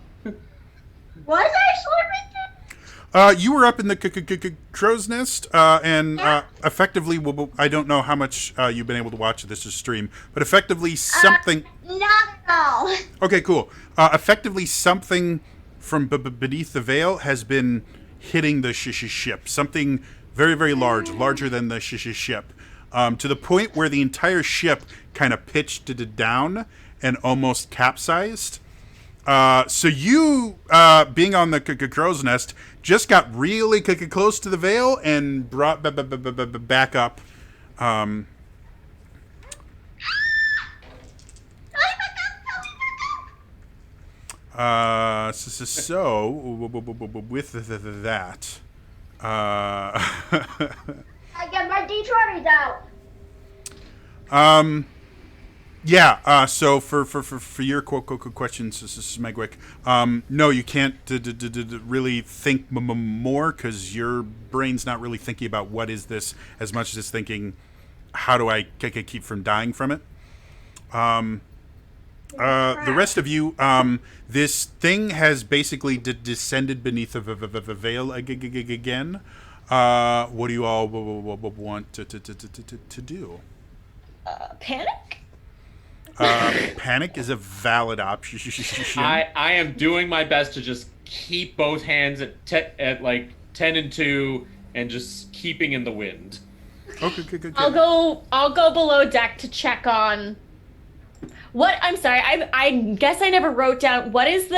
Was I sleeping? You were up in the crow's nest, and effectively, I don't know how much you've been able to watch this stream, but effectively something. Not at all. Okay, cool. Effectively, something from beneath the veil has been hitting the ship. Something very, very large, larger than the ship, to the point where the entire ship kind of pitched down and almost capsized. So you, being on the crow's nest, just got really close to the veil and brought back up. So with that, I get my D20s out. Yeah. So for your questions, Smegwick, no, you can't really think more because your brain's not really thinking about what is this as much as it's thinking, how do I keep from dying from it. The rest of you, this thing has basically descended beneath the veil again. What do you all want to do? Panic? Panic is a valid option. I am doing my best to just keep both hands at like 10 and 2 and just keeping in the wind. Okay, good. I'll go below deck to check on what. I'm sorry, I guess I never wrote down what is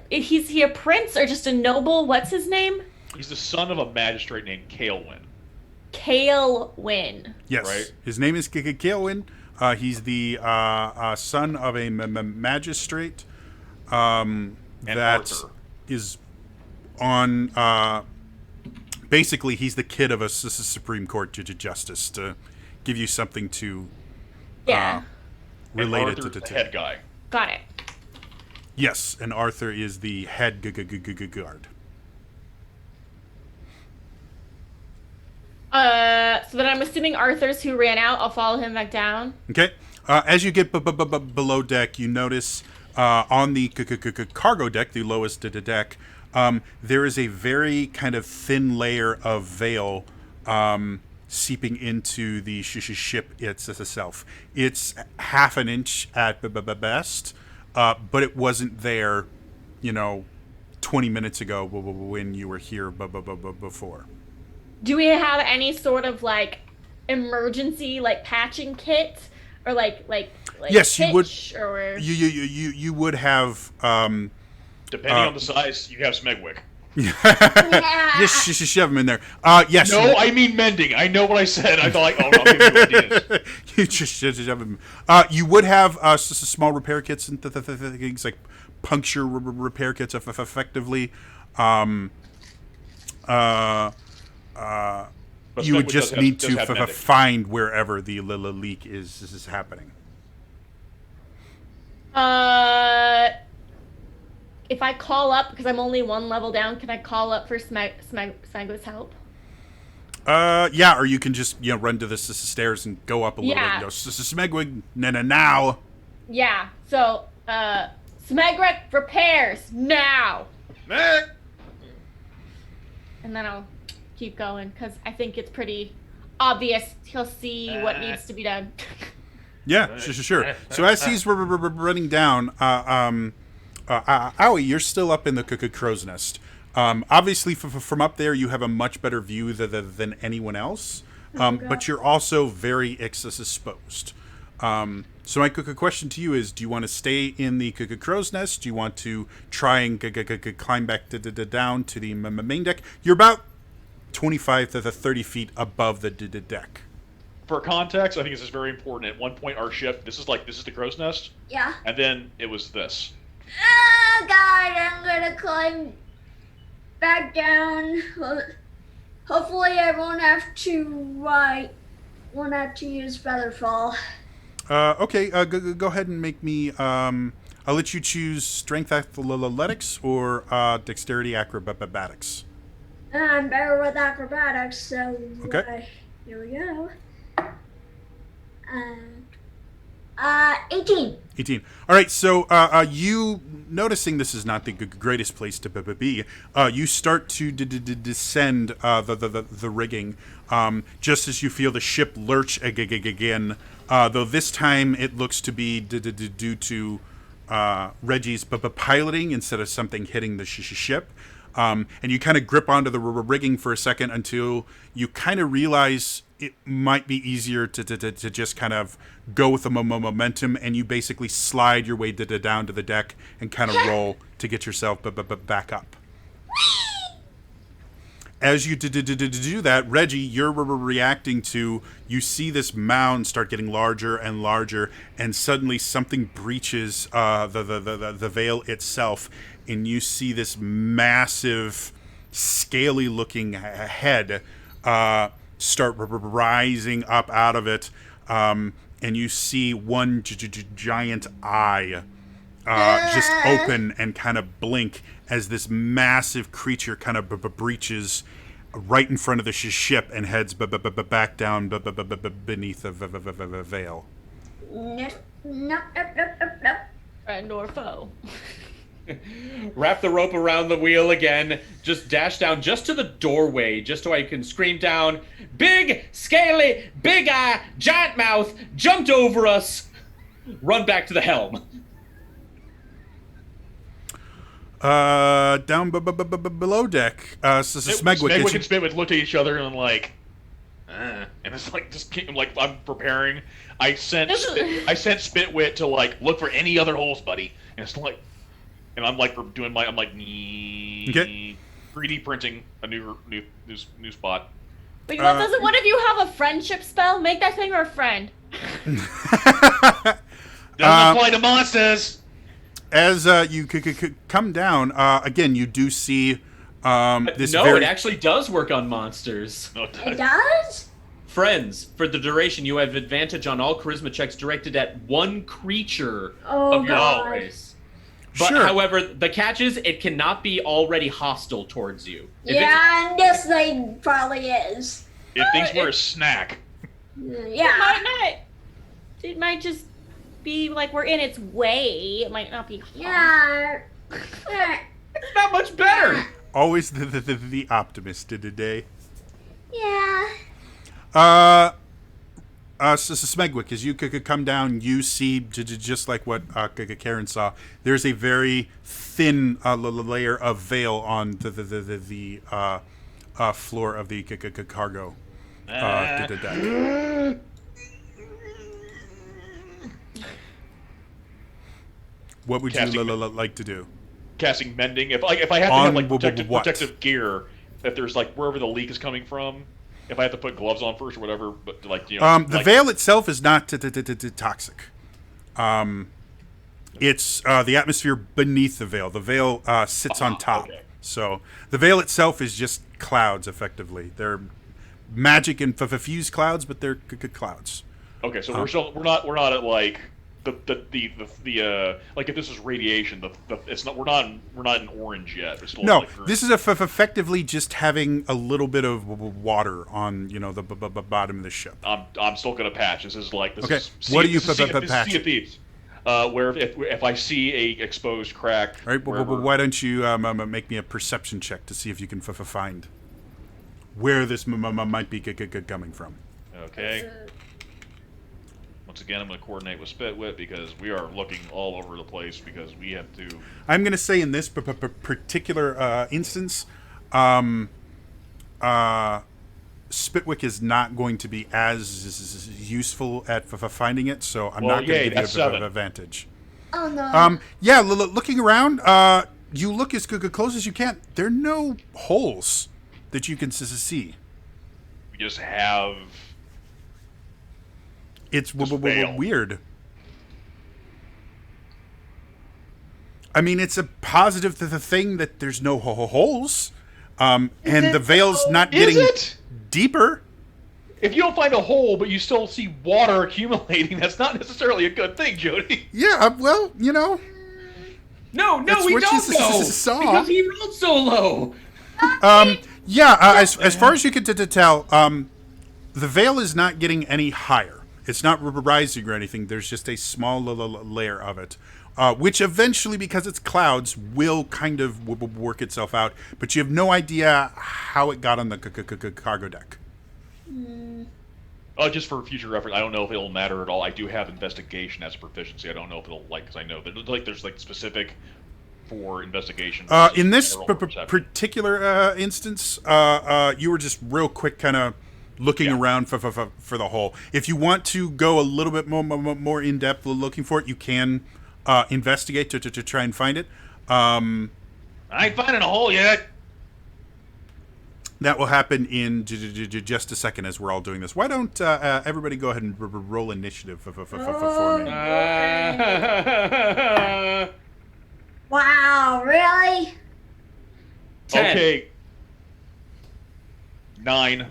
is he a prince or just a noble? What's his name? He's the son of a magistrate named Kaelwyn. Kaelwyn. Yes, right? His name is Kaelwyn. He's the son of a magistrate that Arthur is on. Basically, he's the kid of a Supreme Court justice to give you something to relate it to. The head guy. Got it. Yes, and Arthur is the head guard. So then I'm assuming Arthur's who ran out. I'll follow him back down. Okay. As you get below deck, you notice on the cargo deck, the lowest deck, there is a very kind of thin layer of veil seeping into the ship itself. It's half an inch at best, but it wasn't there, 20 minutes ago when you were here before. Do we have any sort of like emergency patching kit or like yes, you would. Or... You would have. Depending on the size, you have Smegwick. Just shove them in there. Yes. No, I mean mending. I know what I said. I thought, I'll give you ideas. You just shove them. You would have small repair kits and things like puncture repair kits, effectively. You would just need to find wherever the leak is happening. If I call up, because I'm only one level down, can I call up for Smegwig's help? Yeah, or you can just run to the stairs and go up a little bit and go, Smegwig, now. Yeah, so, Smegwig, repairs, now! And then I'll keep going, because I think it's pretty obvious he'll see what needs to be done. Yeah, sure. So as he's running down, Owie, you're still up in the crow's nest. Obviously, from up there, you have a much better view than anyone else. But you're also very exposed. So my question to you is, do you want to stay in the crow's nest? Do you want to try and climb back down to the main deck? You're about 25 to 30 feet above the deck. For context, I think this is very important. At one point, our ship, this is the crow's nest. Yeah. And then it was this. Oh God, I'm gonna climb back down. Hopefully, I won't have to use Featherfall. Okay, go ahead and make me. I'll let you choose Strength Athletics or Dexterity Acrobatics. I'm better with acrobatics, so okay. Here we go. 18. 18. All right, so you, noticing this is not the greatest place to be, you start to descend the rigging, just as you feel the ship lurch again, though this time it looks to be due to Reggie's piloting instead of something hitting the ship. And you kind of grip onto the rigging for a second until you kind of realize it might be easier to just kind of go with the momentum, and you basically slide your way down to the deck and kind of roll to get yourself back up. As you do that, Reggie, you're reacting to, you see this mound start getting larger and larger, and suddenly something breaches the veil itself, and you see this massive, scaly-looking head start rising up out of it, and you see one giant eye just open and kind of blink as this massive creature kind of breaches right in front of the ship and heads back down beneath the veil. Nope. Friend or foe. Wrap the rope around the wheel again. Just dash down just to the doorway, just so I can scream down, "Big, scaly, big eye, giant mouth, jumped over us." Run back to the helm. Down below deck, Smegwick and Spitwit looked at each other and like, and it's like just keep like I'm preparing. I sent Spitwit to like look for any other holes, buddy, and it's like. And I'm like doing my, I'm like, okay. 3D printing a new spot. But doesn't one of you have a friendship spell? Make that thing our friend. Doesn't apply to monsters. As you come down, again, you do see this. No, it actually does work on monsters. No, It does? Friends, for the duration, you have advantage on all charisma checks directed at one creature of your God. choice. But, sure. However, the catch is it cannot be already hostile towards you. And this thing probably is. It thinks we're a snack. Yeah. It might not. It might just be like we're in its way. It might not be hostile. Yeah. It's not much better. Always the optimist today. Yeah. So Smegwick, as you could come down, you see, just like what Karen saw, there's a very thin layer of veil on the floor of the cargo deck. What would you like to do? Casting mending. If I have to have like protective gear, if there's like wherever the leak is coming from. If I have to put gloves on first or whatever, but like the veil itself is not toxic. It's the atmosphere beneath the veil. The veil sits on top, so the veil itself is just clouds. Effectively, they're magic and fused clouds, but they're clouds. Okay, so we're not at like the like if this is radiation, it's not we're not in orange yet. It's still no, like this is effectively just having a little bit of water on the bottom of the ship. I'm still gonna patch. This is like this. Okay, Is, what do you patch? Where if I see a exposed crack. All right, why don't you make me a perception check to see if you can find where this might be coming from. Okay. Once again, I'm going to coordinate with Spitwit because we are looking all over the place because we have to. I'm going to say in this particular instance, Spitwick is not going to be as useful at finding it, so I'm not going to give you an advantage. Oh no. Yeah, looking around, you look as close as you can. There are no holes that you can see. We just have. It's weird. I mean, it's a positive thing that there's no holes, and the veil's not getting deeper. If you don't find a hole, but you still see water accumulating, that's not necessarily a good thing, Jody. Yeah, well, you know. No, we don't know because he rolled so low. Yeah, as far as you can tell, the veil is not getting any higher. It's not rising or anything. There's just a small little layer of it, which eventually, because it's clouds, will kind of work itself out. But you have no idea how it got on the cargo deck. Just for future reference, I don't know if it'll matter at all. I do have investigation as a proficiency. I don't know if it'll because I know that there's specific for investigation. In this particular instance, you were just real quick, kind of looking around for the hole. If you want to go a little bit more in depth looking for it, you can investigate to try and find it. I ain't finding a hole yet. That will happen in just a second as we're all doing this. Why don't everybody go ahead and roll initiative for me? Wow, really? 10. Okay. 9.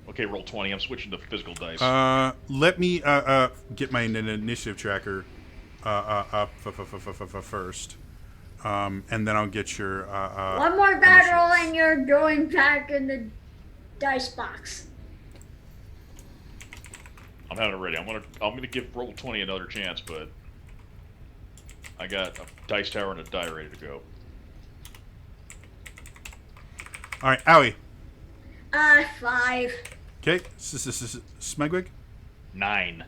Okay, roll 20. I'm switching to physical dice. Let me get my initiative tracker up first. And then I'll get your one more bad roll and you're going back in the dice box. I'm having it ready. I'm gonna give roll 20 another chance, but I got a dice tower and a die ready to go. All right, Owie. 5. Okay, Smegwig. 9.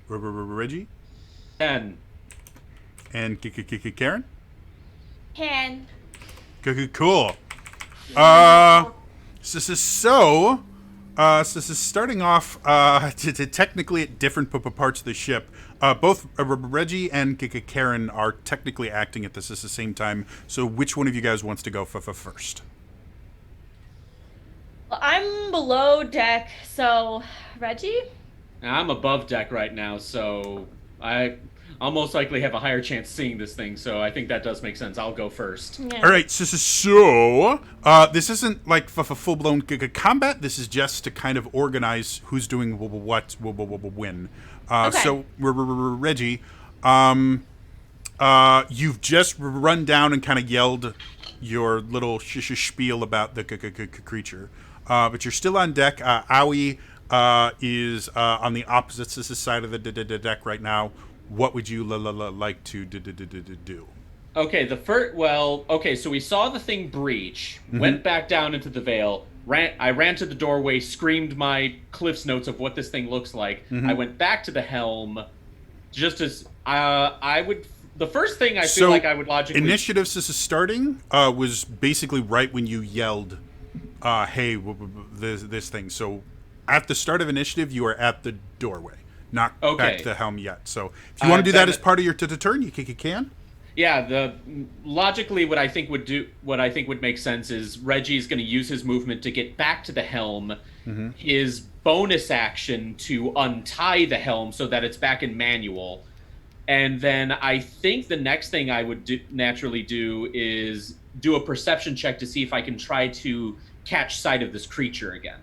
Reggie. 10. And Karen? 10. Cool. So this is starting off technically at different parts of the ship. Both Reggie and Karen are technically acting at this at the same time. So which one of you guys wants to go first? Well, I'm below deck, so Reggie? I'm above deck right now, so I'll most likely have a higher chance seeing this thing, so I think that does make sense. I'll go first. Yeah. All right, so this isn't like full-blown combat. This is just to kind of organize who's doing what when. Okay. So, Reggie, you've just run down and kind of yelled your little spiel about the creature. But you're still on deck. Owie is on the opposite side of the deck right now. What would you like to do? Okay, so we saw the thing breach, went back down into the veil, I ran to the doorway, screamed my Cliff's Notes of what this thing looks like. I went back to the helm, just as the first thing I feel like I would logically... Initiatives is starting was basically right when you yelled, hey, this thing. So at the start of initiative, you are at the doorway. Not back to the helm yet. So if you want to do that as part of your turn, you can. Yeah, logically what I think would make sense is Reggie's going to use his movement to get back to the helm. His bonus action to untie the helm so that it's back in manual. And then I think the next thing I would naturally do is do a perception check to see if I can try to catch sight of this creature again.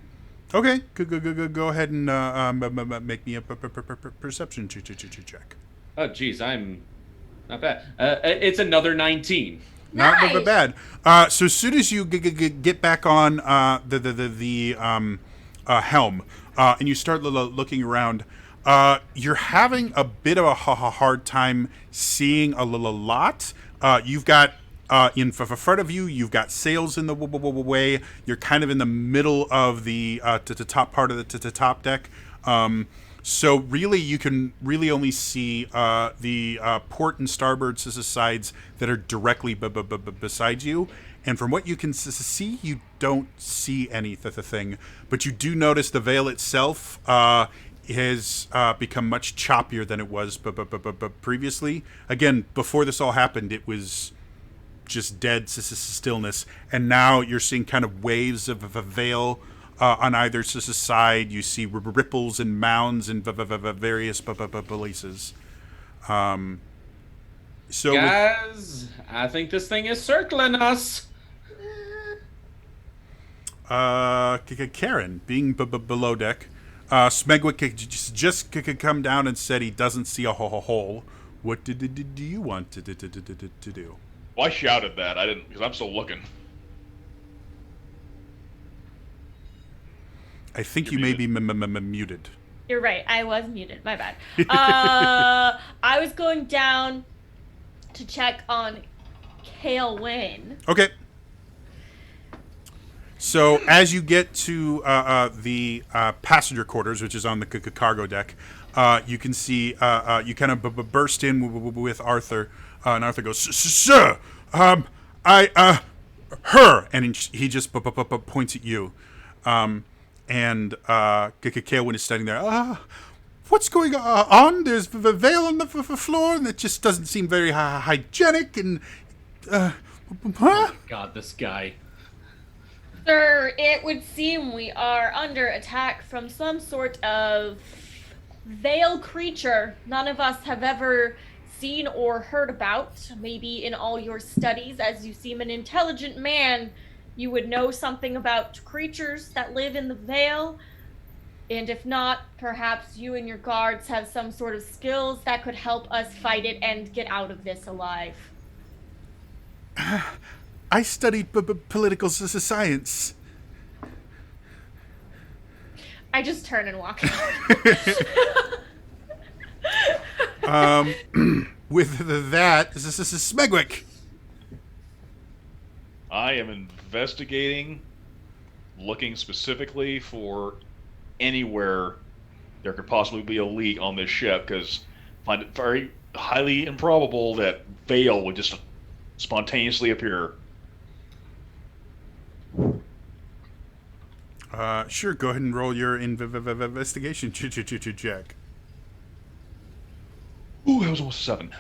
Okay, go ahead and make me a perception check. Oh, geez, I'm not bad. It's another 19. Nice. Not bad. So as soon as you get back on the helm and you start looking around, you're having a bit of a hard time seeing a lot. You've got in front of you, you've got sails in the way. You're kind of in the middle of the top part of the top deck. So really, you can really only see the port and starboard sides that are directly beside you. And from what you can see, you don't see anything. But you do notice the veil itself has become much choppier than it was previously. Again, before this all happened, it was just dead stillness. And now you're seeing kind of waves of a veil on either side. You see ripples and mounds in various places. So guys, I think this thing is circling us. Karen, being below deck, Smegwick just come down and said he doesn't see a hole. What do you want to do? Well, I shouted that. I didn't, because I'm still looking. I think you may be muted. You're right. I was muted. My bad. I was going down to check on Kale Wynn. Okay. So as you get to the passenger quarters, which is on the cargo deck, you can see you kind of burst in with Arthur, and Arthur goes, "Sir, her," and he just points at you, and Kaelin is standing there. What's going on? There's a veil on the floor, and it just doesn't seem very hygienic. And oh my God, this guy. Sir, it would seem we are under attack from some sort of veil creature none of us have ever seen or heard about. Maybe in all your studies, as you seem an intelligent man, you would know something about creatures that live in the veil. And if not, perhaps you and your guards have some sort of skills that could help us fight it and get out of this alive. I studied political science. I just turn and walk out. With that, this is Smegwick. I am investigating, looking specifically for anywhere there could possibly be a leak on this ship, because I find it very highly improbable that veil would just spontaneously appear. Sure, go ahead and roll your investigation check. Ooh, that was almost a 7.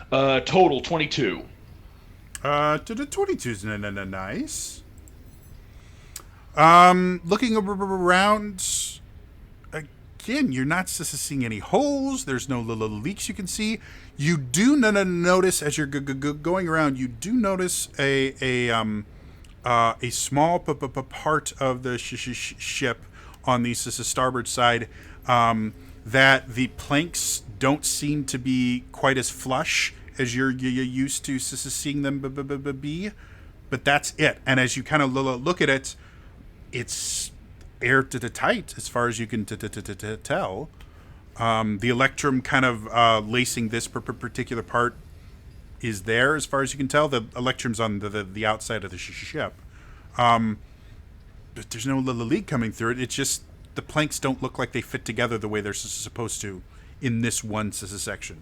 Total 22. To the 22's nice. Looking around, again, you're not seeing any holes. There's no little leaks you can see. You do notice as you're going around. You do notice a small part of the ship on the starboard side that the planks don't seem to be quite as flush as you're used to seeing them be, but that's it. And as you kind of look at it, it's airtight as far as you can tell. The electrum kind of lacing this particular part is there as far as you can tell. The electrum's on the outside of the ship. But there's no little leak coming through it. It's just the planks don't look like they fit together the way they're supposed to in this one section.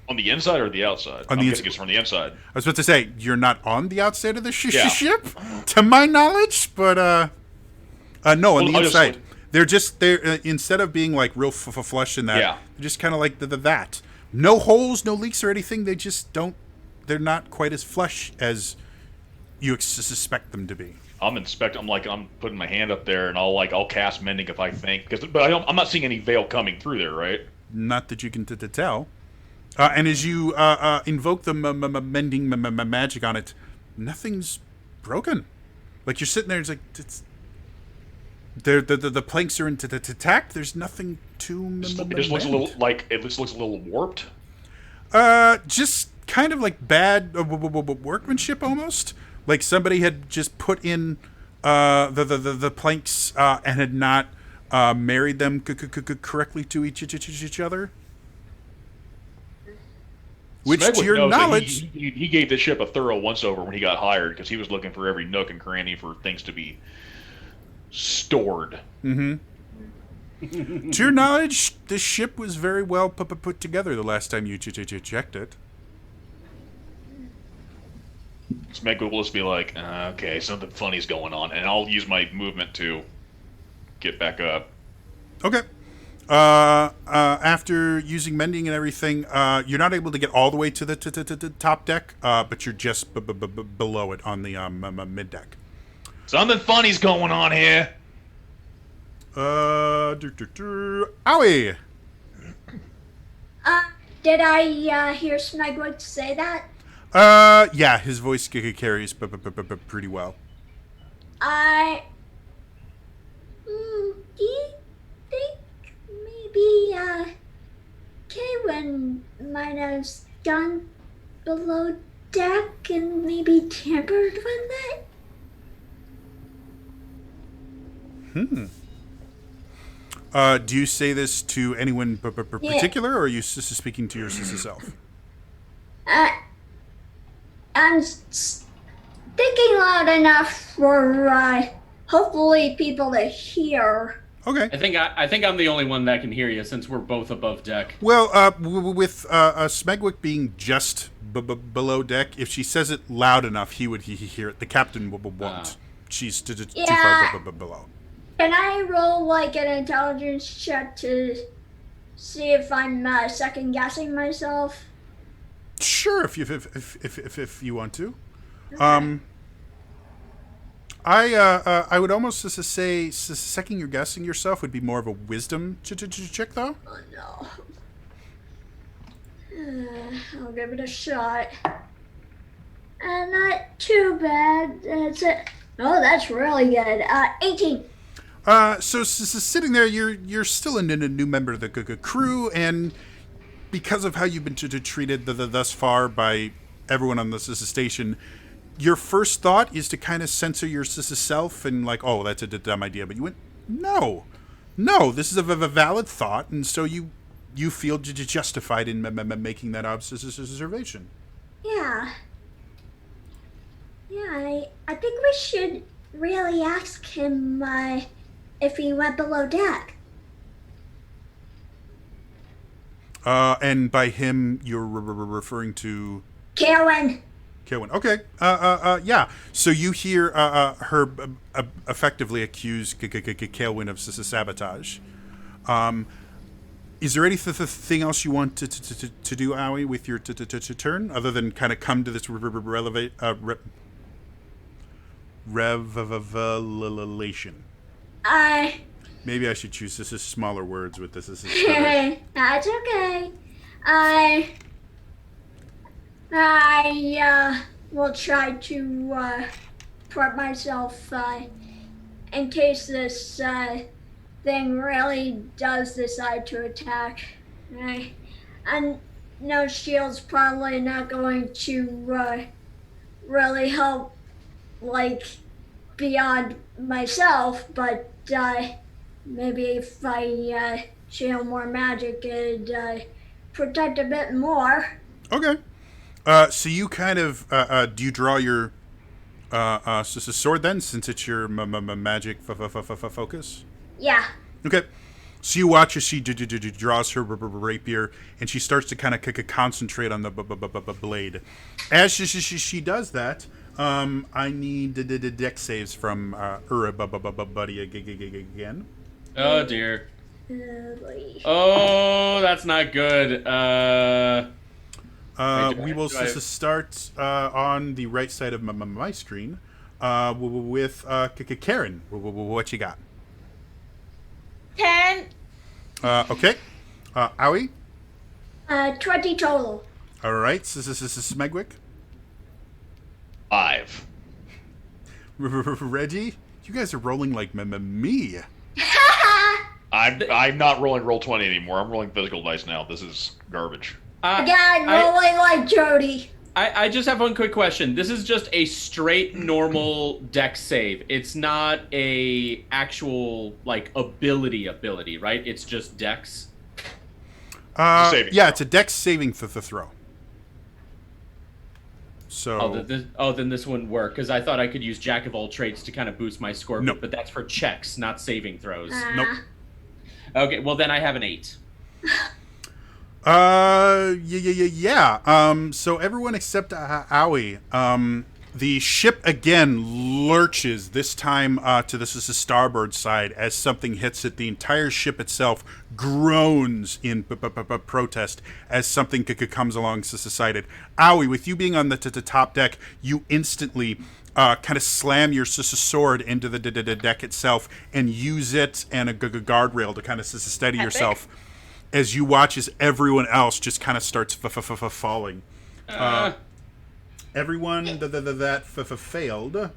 On the inside or the outside? I'm guessing it's from the inside. I was about to say, you're not on the outside of the ship, to my knowledge, but no, on the inside. They're instead of being like real flush in that, they're just kind of like that. No holes, no leaks or anything. They just don't. They're not quite as flush as you suspect them to be. I'm putting my hand up there, and I'll cast mending if I think, but I'm not seeing any veil coming through there, right? Not that you can tell. And as you invoke the mending magic on it, nothing's broken. Like you're sitting there, the planks are intact. There's nothing to. It just looks a little warped. Just kind of like bad workmanship almost. Like somebody had just put in the planks and had not married them correctly to each other. Which, Smegwick to your knowledge, he gave the ship a thorough once-over when he got hired, because he was looking for every nook and cranny for things to be stored. Mm-hmm. To your knowledge, this ship was very well put together the last time you checked it. Smeg will just be like, okay, something funny's going on, and I'll use my movement to get back up. Okay. After using mending and everything, you're not able to get all the way to the top deck, but you're just below it on the mid deck. Something funny's going on here. Owie! Did I hear Smegwood say that? Yeah, his voice carries pretty well. Do you think maybe, Kaywin might have gone below deck and maybe tampered with it? Do you say this to anyone particular, or are you speaking to your self? I'm thinking loud enough for hopefully people to hear. Okay. I think I'm the only one that can hear you since we're both above deck. Well, with Smegwick being just below deck, if she says it loud enough, he would hear it. The captain won't. She's too far below. Can I roll like an intelligence check to see if I'm second guessing myself? Sure, if you want to. Okay. I would almost say second you're guessing yourself would be more of a wisdom check, though. Oh no. I'll give it a shot. Not too bad. That's it. Oh, that's really good. 18. So sitting there, you're still a new member of the crew, and because of how you've been treated thus far by everyone on this station, your first thought is to kind of censor your self and like, oh, that's a dumb idea. But you went, no, this is a valid thought, and so you feel justified in making that observation. Yeah. Yeah, I think we should really ask him if he went below deck. And by him, you're referring to Kaywin. Okay. Yeah. So you hear her effectively accuse Kaywin of sabotage. Is there anything else you want to do, Owie, with your turn, other than kind of come to this revelation? Maybe I should choose this as smaller words with this. That's okay. I will try to prep myself in case this thing really does decide to attack. I know shield's probably not going to really help, like, beyond myself, but maybe if I channel more magic, it'd protect a bit more. Okay. So you kind of do you draw your sword then, since it's your magic focus? Yeah. Okay. So you watch as she draws her rapier, and she starts to kind of concentrate on the blade. As she does that, I need the deck saves from buddy again. Oh dear. Oh, that's not good. We will start on the right side of my screen with Karen. What you got? 10. Okay. Owie? 20 total. All right. This is Smegwick. 5. Reggie? You guys are rolling like me. I'm not rolling Roll20 anymore. I'm rolling physical dice now. This is garbage. Again, rolling like Jody. I just have one quick question. This is just a straight normal dex save. It's not a actual like ability, right? It's just dex. It's a dex saving throw. So then this wouldn't work, because I thought I could use Jack of all trades to kind of boost my score, nope. But that's for checks, not saving throws. Nope. Okay, well then I have an 8. Yeah. So everyone except Aoi. The ship again lurches, this time to the starboard side as something hits it. The entire ship itself groans in protest as something comes along side. Aoi, with you being on the top deck, you instantly kind of slam your sword into the deck itself and use it and a guardrail to kind of steady yourself as you watch as everyone else just kind of starts falling. Everyone that failed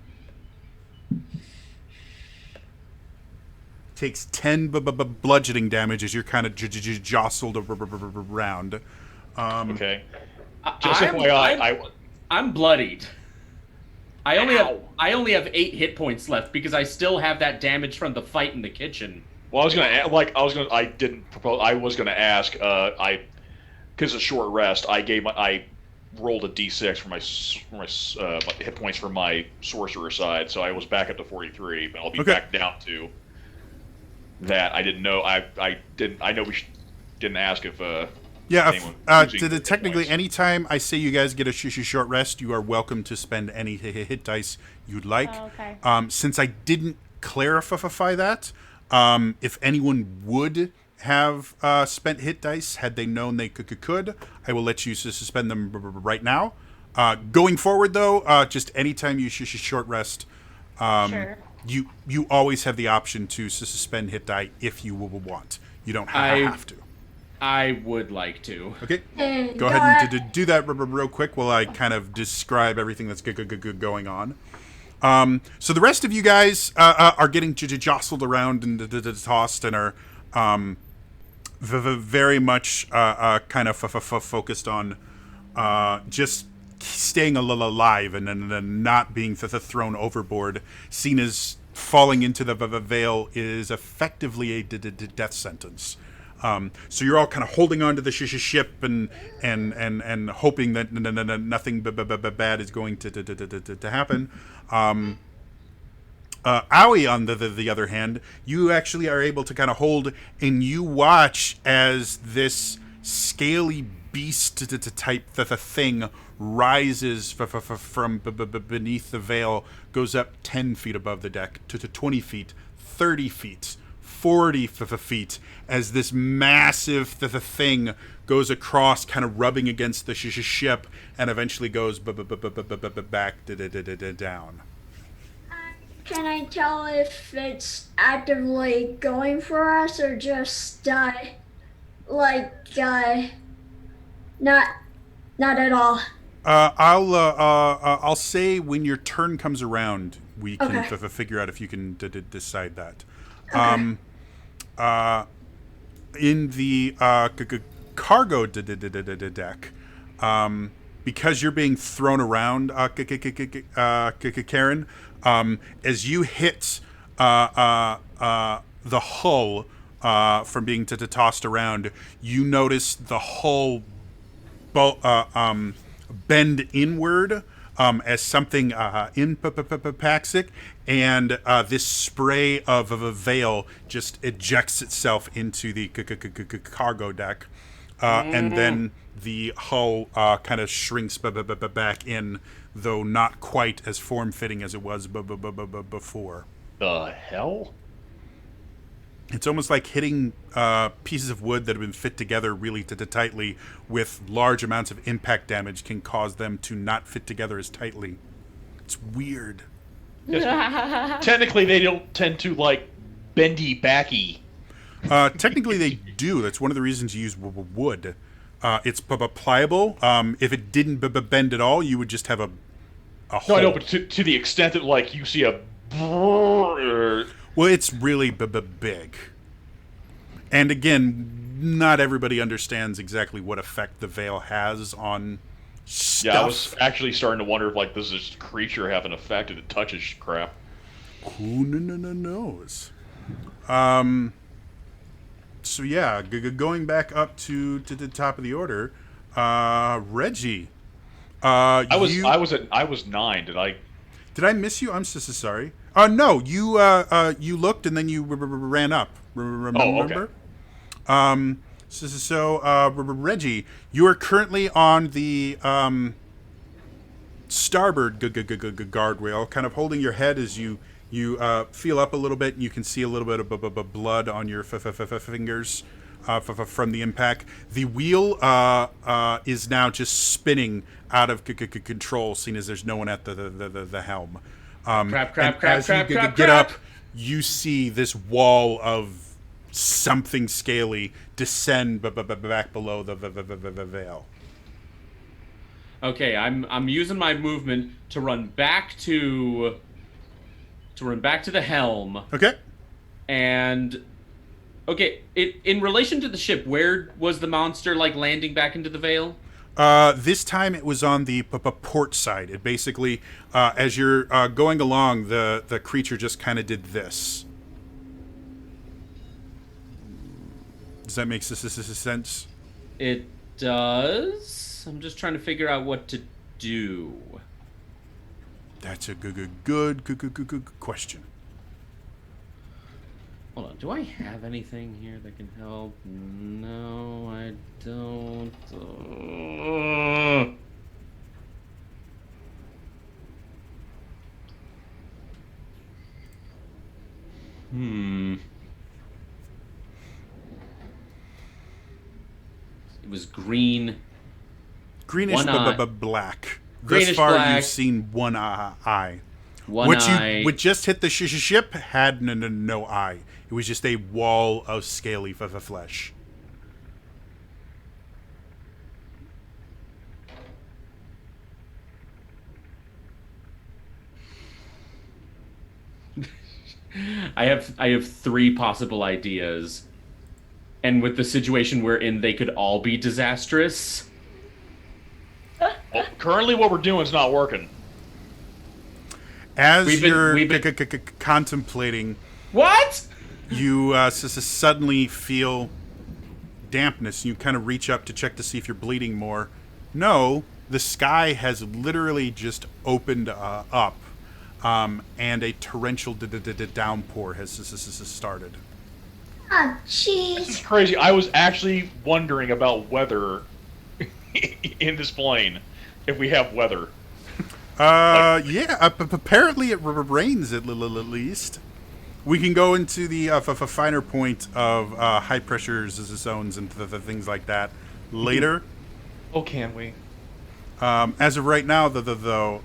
takes 10 bludgeoning damage as you're kind of jostled around. Okay. Just FYI, I'm bloodied. I only have 8 hit points left because I still have that damage from the fight in the kitchen. Well, I was gonna ask. Because of short rest, I rolled a d6 for my hit points for my sorcerer side, so I was back up to 43. But I'll be back down to that. I didn't know. I know we didn't ask if. Technically, anytime I say you guys get a short rest, you are welcome to spend any hit dice you'd like. Oh, okay. Since I didn't clarify that. If anyone would have spent hit dice, had they known they could, I will let you suspend them right now. Going forward, though, just anytime you short rest, Sure. you always have the option to suspend hit die if you want. You don't have to. I would like to. Okay, go ahead and do that real quick while I kind of describe everything that's going on. So the rest of you guys are getting jostled around and tossed and are very much kind of focused on just staying alive and not being thrown overboard, seen as falling into the veil is effectively a death sentence. So you're all kind of holding on to the ship and hoping that nothing bad is going to happen. Aoi, on the other hand, you actually are able to kind of hold, and you watch as this scaly beast type thing rises from beneath the veil, goes up 10 feet above the deck to 20 feet, 30 feet, 40 feet, as this massive thing goes across, kind of rubbing against the ship, and eventually goes back down. Can I tell if it's actively going for us or just not at all? I'll say when your turn comes around, we can figure out if you can decide that. Okay. In the cargo deck, because you're being thrown around, Karen, as you hit the hull from being tossed around, you notice the hull bend inward as something impacts it, and this spray of a veil just ejects itself into the cargo deck, and then the hull kind of shrinks back in, though not quite as form-fitting as it was before. The hell? It's almost like hitting pieces of wood that have been fit together really tightly with large amounts of impact damage can cause them to not fit together as tightly. It's weird. Technically, they don't tend to, bendy backy. Technically, they do. That's one of the reasons you use wood. It's pliable. If it didn't bend at all, you would just have a hole. No, I know, but to the extent that, you see a... Well, it's really big. And again, not everybody understands exactly what effect the veil has on stuff. Yeah, I was actually starting to wonder if, does this creature have an effect if it touches crap? Who knows? So yeah, going back up to the top of the order, Reggie. I was 9. Did I miss you? I'm so sorry. No, you looked and then you ran up. Remember? Oh, okay. Reggie, you are currently on the starboard guardrail, kind of holding your head as you feel up a little bit, and you can see a little bit of blood on your fingers from the impact. The wheel is now just spinning out of control, seeing as there's no one at the helm. Crap, get up, you see this wall of something scaly descend back below the veil. Okay, I'm using my movement to run back to the helm. Okay. And okay, in relation to the ship, where was the monster like landing back into the veil? This time it was on the port side. It basically, as you're going along, the creature just kind of did this. Does that make sense? It does. I'm just trying to figure out what to do. That's a good question. Hold on. Do I have anything here that can help? No, I don't. It was green. Greenish black. Greenish Thus far, black. you've seen one eye. One eye. You would just hit the ship had no eye. It was just a wall of scaly flesh. I have three possible ideas, and with the situation we're in, they could all be disastrous. Well, currently, what we're doing is not working. As you're contemplating, what? You suddenly feel dampness. You kind of reach up to check to see if you're bleeding more. No, the sky has literally just opened up, and a torrential downpour has started. Oh, jeez. This is crazy. I was actually wondering about weather in this plane, if we have weather. Apparently it rains at least. We can go into the finer point of high pressure zones and things like that later. Oh, can we? As of right now, though,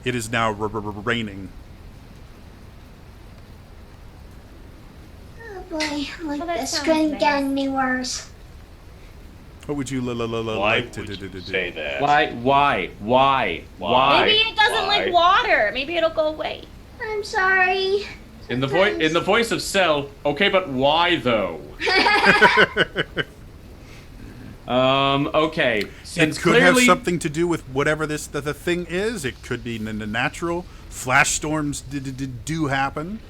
it is now raining. Oh boy, this couldn't get any worse. What would you like to say that? Why? Maybe it doesn't like water. Maybe it'll go away. I'm sorry. In the voice of Cell. Okay, but why though? Okay. Since it could clearly have something to do with whatever the thing is. It could be natural. Flash storms do happen.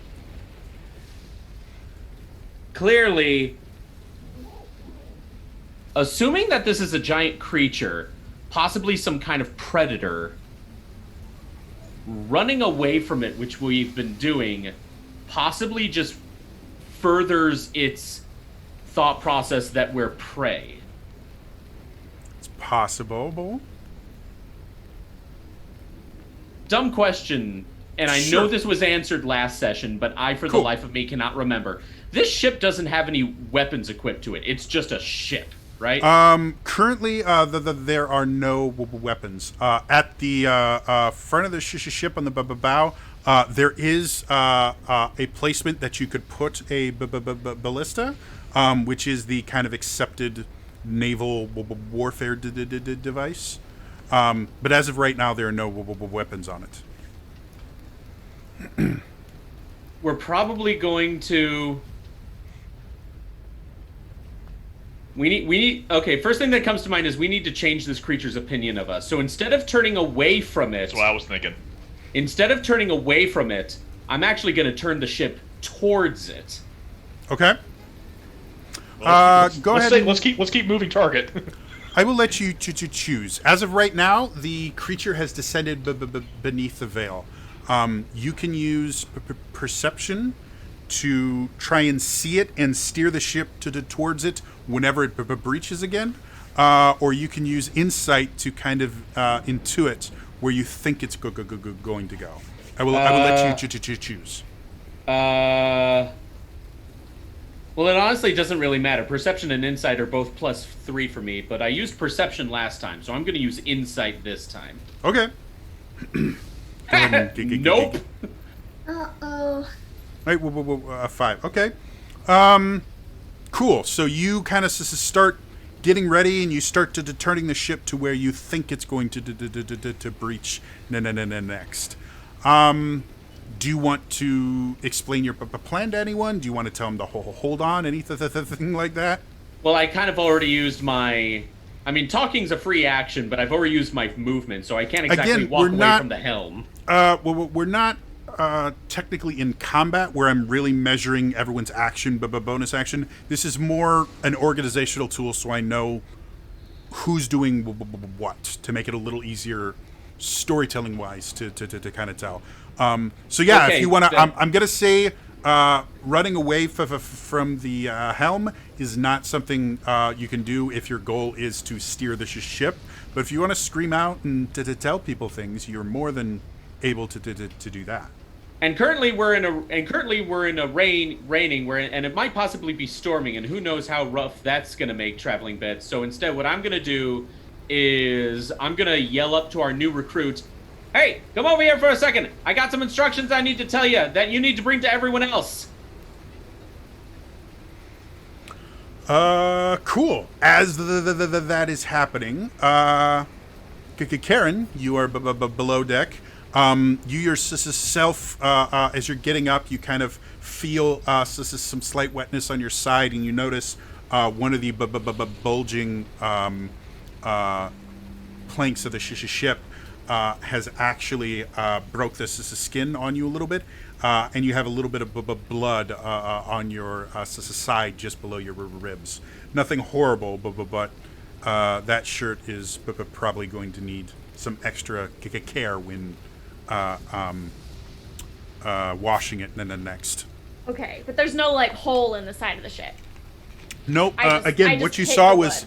Clearly, assuming that this is a giant creature, possibly some kind of predator, running away from it, which we've been doing, possibly just furthers its thought process that we're prey. It's possible. Dumb question, and I know this was answered last session, but I, for the life of me, cannot remember. This ship doesn't have any weapons equipped to it. It's just a ship, right? Currently, there are no weapons. At the front of the ship on the bow, there is a placement that you could put a ballista, which is the kind of accepted naval warfare device. But as of right now, there are no weapons on it. We're probably going to... We need. Okay, first thing that comes to mind is we need to change this creature's opinion of us. So instead of turning away from it... That's what I was thinking. Instead of turning away from it, I'm actually going to turn the ship towards it. Okay. Well, go ahead. Let's keep moving target. I will let you choose. As of right now, the creature has descended beneath the veil. You can use perception to try and see it and steer the ship towards it whenever it breaches again, or you can use insight to kind of intuit where you think it's going to go. I will let you choose. Well, it honestly doesn't really matter. Perception and insight are both +3 for me, but I used perception last time, so I'm going to use insight this time. Okay. Nope. Uh-oh. Right, 5. Okay. Cool. So you kind of start getting ready, and you start to turning the ship to where you think it's going to breach next. Do you want to explain your plan to anyone? Do you want to tell them to hold on, anything like that? Well, I kind of already used my... I mean, talking's a free action, but I've already used my movement, so I can't exactly walk away from the helm. Well, we're not technically in combat where I'm really measuring everyone's action, bonus action. This is more an organizational tool, so I know who's doing what to make it a little easier storytelling-wise to kind of tell. So yeah, okay, if you want to, I'm gonna say running away from the helm is not something you can do if your goal is to steer the ship. But if you want to scream out and to tell people things, you're more than able to do that. And currently we're in a raining where, and it might possibly be storming, and who knows how rough that's gonna make traveling beds. So instead, what I'm gonna do is I'm gonna yell up to our new recruits. Hey, come over here for a second. I got some instructions I need to tell you that you need to bring to everyone else. Cool. As that is happening, Karen, you are below deck. You yourself, as you're getting up, you kind of feel some slight wetness on your side, and you notice one of the bulging planks of the ship has actually broke the skin on you a little bit, and you have a little bit of blood on your side just below your ribs. Nothing horrible, but that shirt is probably going to need some extra care when washing it and then next. Okay, but there's no like hole in the side of the ship. Nope. Again, what you saw was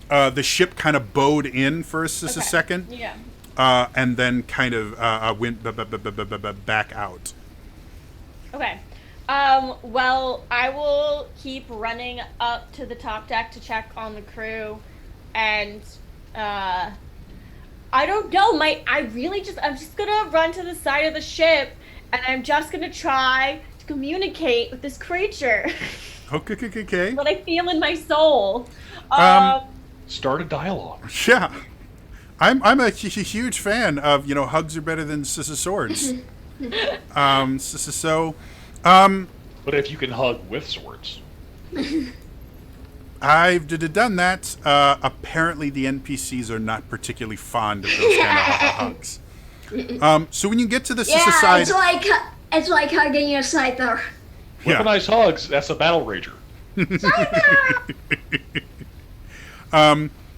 the ship kind of bowed in for a second. Yeah. And then kind of went back out. Okay. Well, I will keep running up to the top deck to check on the crew, and I don't know. I'm just gonna run to the side of the ship, and I'm just gonna try to communicate with this creature. Okay. What I feel in my soul. Start a dialogue. Yeah. I'm a huge fan of, hugs are better than swords. But if you can hug with swords. I've done that. Apparently the NPCs are not particularly fond of those kind of hugs. So when you get to the side... it's like hugging your scyther. Weaponized hugs, that's a battle rager.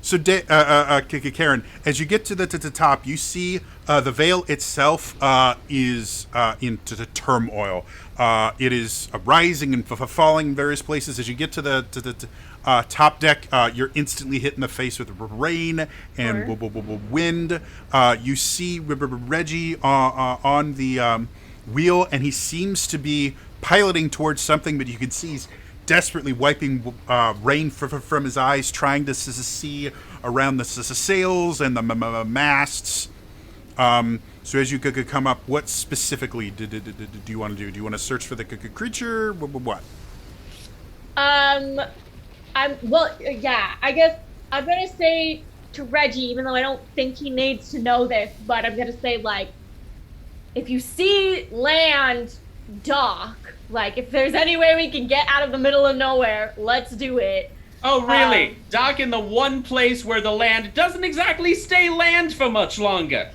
So, Karen, as you get to the top, you see the veil itself is into the turmoil. It is rising and falling in various places. As you get to the top deck, you're instantly hit in the face with rain and wind. You see Reggie on the wheel, and he seems to be piloting towards something, but you can see he's desperately wiping rain from his eyes, trying to see around the sails and the masts. So as you could come up, what specifically do you want to do? Do you want to search for the creature? What? I guess I'm gonna say to Reggie, even though I don't think he needs to know this, but I'm gonna say, like, if you see land, dock. Like, if there's any way we can get out of the middle of nowhere, let's do it. Oh, really? Dock in the one place where the land doesn't exactly stay land for much longer.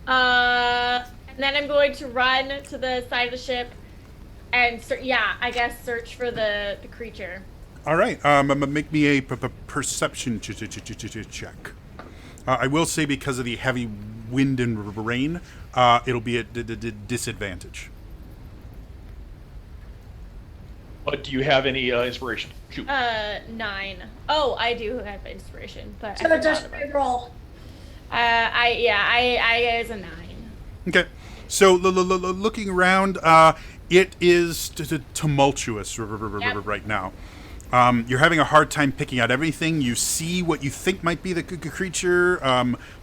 And then I'm going to run to the side of the ship and, search for the creature. All right. Make me a perception check. I will say because of the heavy wind and rain, it'll be at disadvantage. But do you have any inspiration? Shoot. 9. Oh, I do have inspiration, but So it's a straight roll. I is a 9. Okay. So looking around, it is tumultuous right now. You're having a hard time picking out everything. You see what you think might be the creature,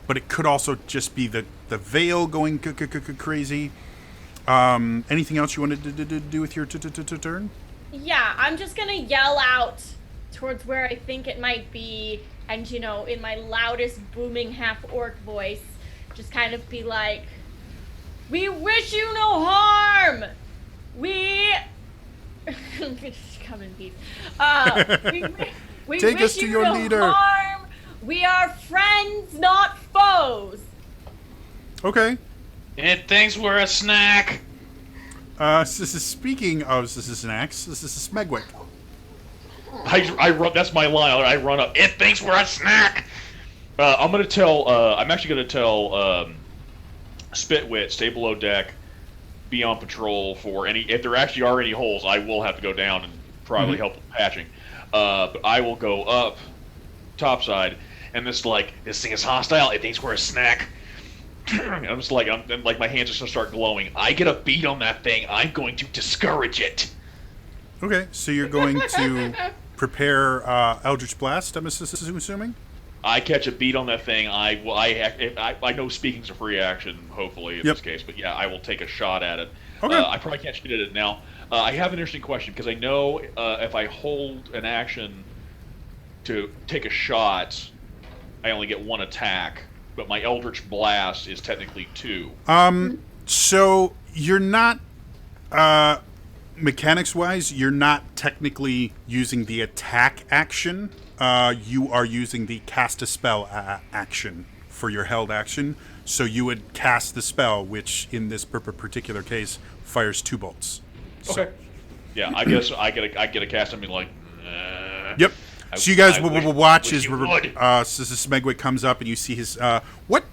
but it could also just be the veil going crazy. Anything else you wanted to do with your turn? Yeah, I'm just gonna yell out towards where I think it might be, and in my loudest booming half-orc voice, just kind of be like, "We wish you no harm! We..." Come in peace. We Take wish us to you your no leader. harm. We are friends, not foes. Okay. It thinks we're a snack. Speaking of snacks, this is Smegwick. I run. That's my line. I run up. It thinks we're a snack. I'm gonna tell. I'm actually gonna tell Spitwit, stay below deck, be on patrol for any. If there actually are any holes, I will have to go down and probably help with patching. But I will go up topside, and this thing is hostile. It thinks we're a snack. I'm just like my hands are gonna start glowing. I get a beat on that thing. I'm going to discourage it. Okay, so you're going to prepare Eldritch Blast. I'm assuming. I catch a beat on that thing. I know speaking's a free action, hopefully in this case, but yeah, I will take a shot at it. Okay. I probably can't shoot at it now. I have an interesting question because I know if I hold an action to take a shot, I only get 1 attack. But my Eldritch Blast is technically 2. So you're not, mechanics-wise, you're not technically using the attack action. You are using the cast a spell action for your held action. So you would cast the spell, which in this particular case fires 2 bolts. So. Okay. Yeah, I guess I get a cast and be like. Yep. So you guys will watch as Smegwick comes up and you see his... what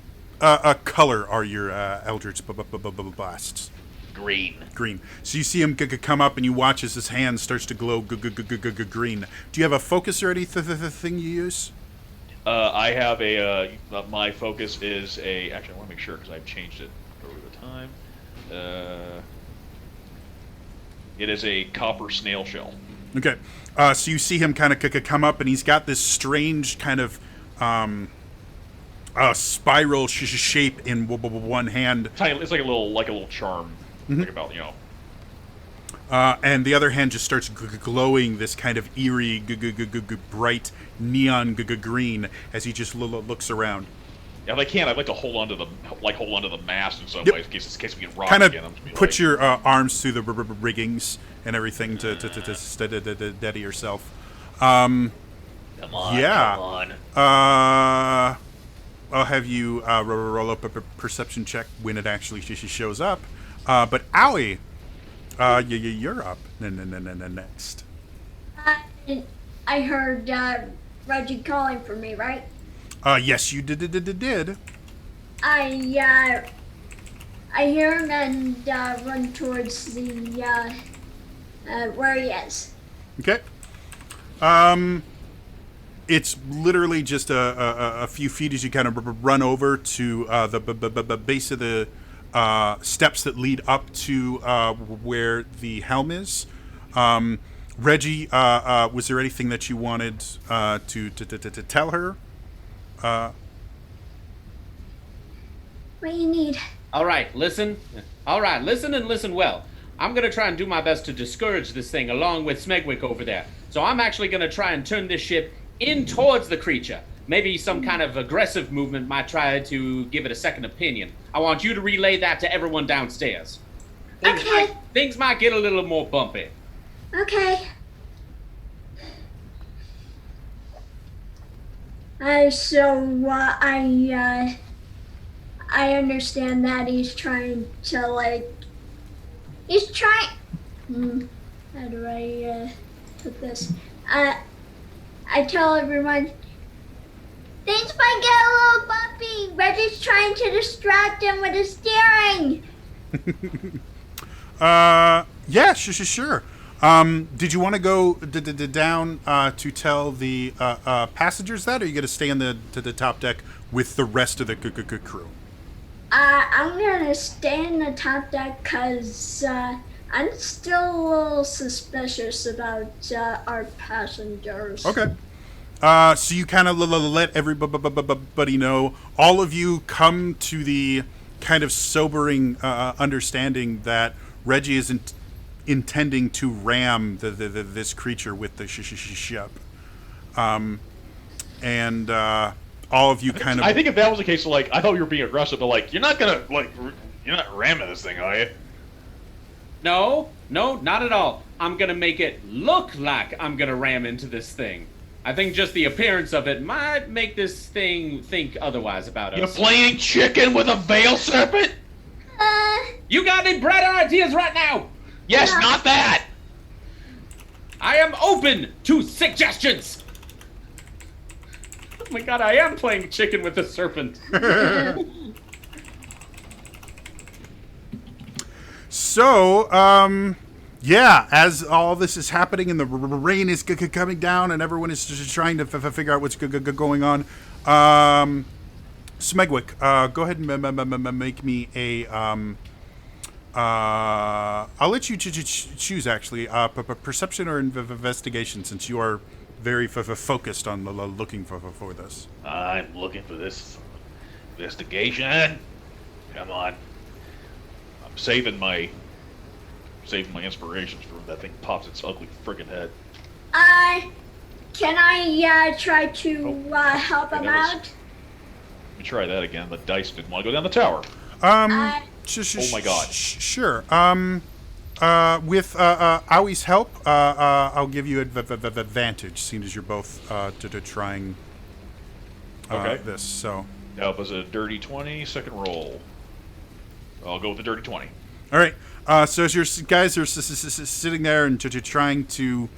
color are your Eldritch Blasts? Green. Green. So you see him come up and you watch as his hand starts to glow green. Do you have a focus or anything you use? I have my focus is a... Actually, I want to make sure because I've changed it over the time. It is a copper snail shell. Okay. So you see him kind of come up, and he's got this strange kind of spiral shape in one hand. It's like a little charm. Think about, And the other hand just starts glowing this kind of eerie, bright neon green as he just looks around. Yeah, if I can, I'd like to hold on to the mast in some ways in case we get rocked kind again. Of put your arms through the riggings and everything to steady yourself. Come on, yeah. come on. I'll have you roll up a perception check when it actually shows up. But Owie, you're up next. I heard Reggie calling for me, right? Yes, you did. I hear him and run towards the where he is. Okay. It's literally just a few feet as you kind of run over to the base of the steps that lead up to where the helm is. Reggie, was there anything that you wanted to tell her? What do you need? All right, listen and listen well. I'm going to try and do my best to discourage this thing along with Smegwick over there. So I'm actually going to try and turn this ship in towards the creature. Maybe some kind of aggressive movement might try to give it a second opinion. I want you to relay that to everyone downstairs. Things might get a little more bumpy. Okay. I understand that he's trying to how do I put this? I tell everyone, things might get a little bumpy. Reggie's trying to distract him with his steering. Yeah, sure. Did you want to go down to tell the passengers that, or are you going to stay on the top deck with the rest of the crew? I'm gonna stay in the top deck because I'm still a little suspicious about our passengers. Okay. So you kind of let everybody know. All of you come to the kind of sobering understanding that Reggie isn't intending to ram this creature with the ship. And all of you kind of... I think if that was the case, like, I thought you were being aggressive, but, like, you're not ramming this thing, are you? No, not at all. I'm gonna make it look like I'm gonna ram into this thing. I think just the appearance of it might make this thing think otherwise about us. You're playing chicken with a veil serpent? You got any bright ideas right now? Yes, not that! I am open to suggestions! Oh my god, I am playing chicken with a serpent. So, yeah, as all this is happening and the rain is coming down and everyone is just trying to figure out what's going on, Smegwick, go ahead and make me a... I'll let you choose, actually, perception or investigation, since you are very focused on looking for this. I'm looking for this investigation. Come on. I'm saving my inspirations for when that thing pops its ugly friggin' head. Can I try to help him out? Let me try that again. The dice didn't want to go down the tower. Oh my god. Sure. With Aoi's help, I'll give you advantage, seeing as you're both trying this. So. That was a dirty 20, second roll. I'll go with the dirty 20. All right. So as your guys are sitting there and trying to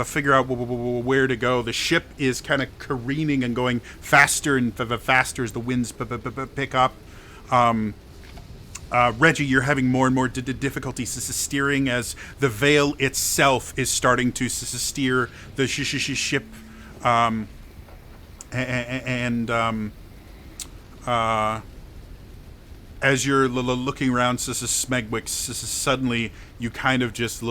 figure out where to go, the ship is kind of careening and going faster and faster as the winds pick up. Reggie, you're having more and more difficulty steering as the veil itself is starting to steer the ship. As you're looking around, Smegwick, suddenly you kind of just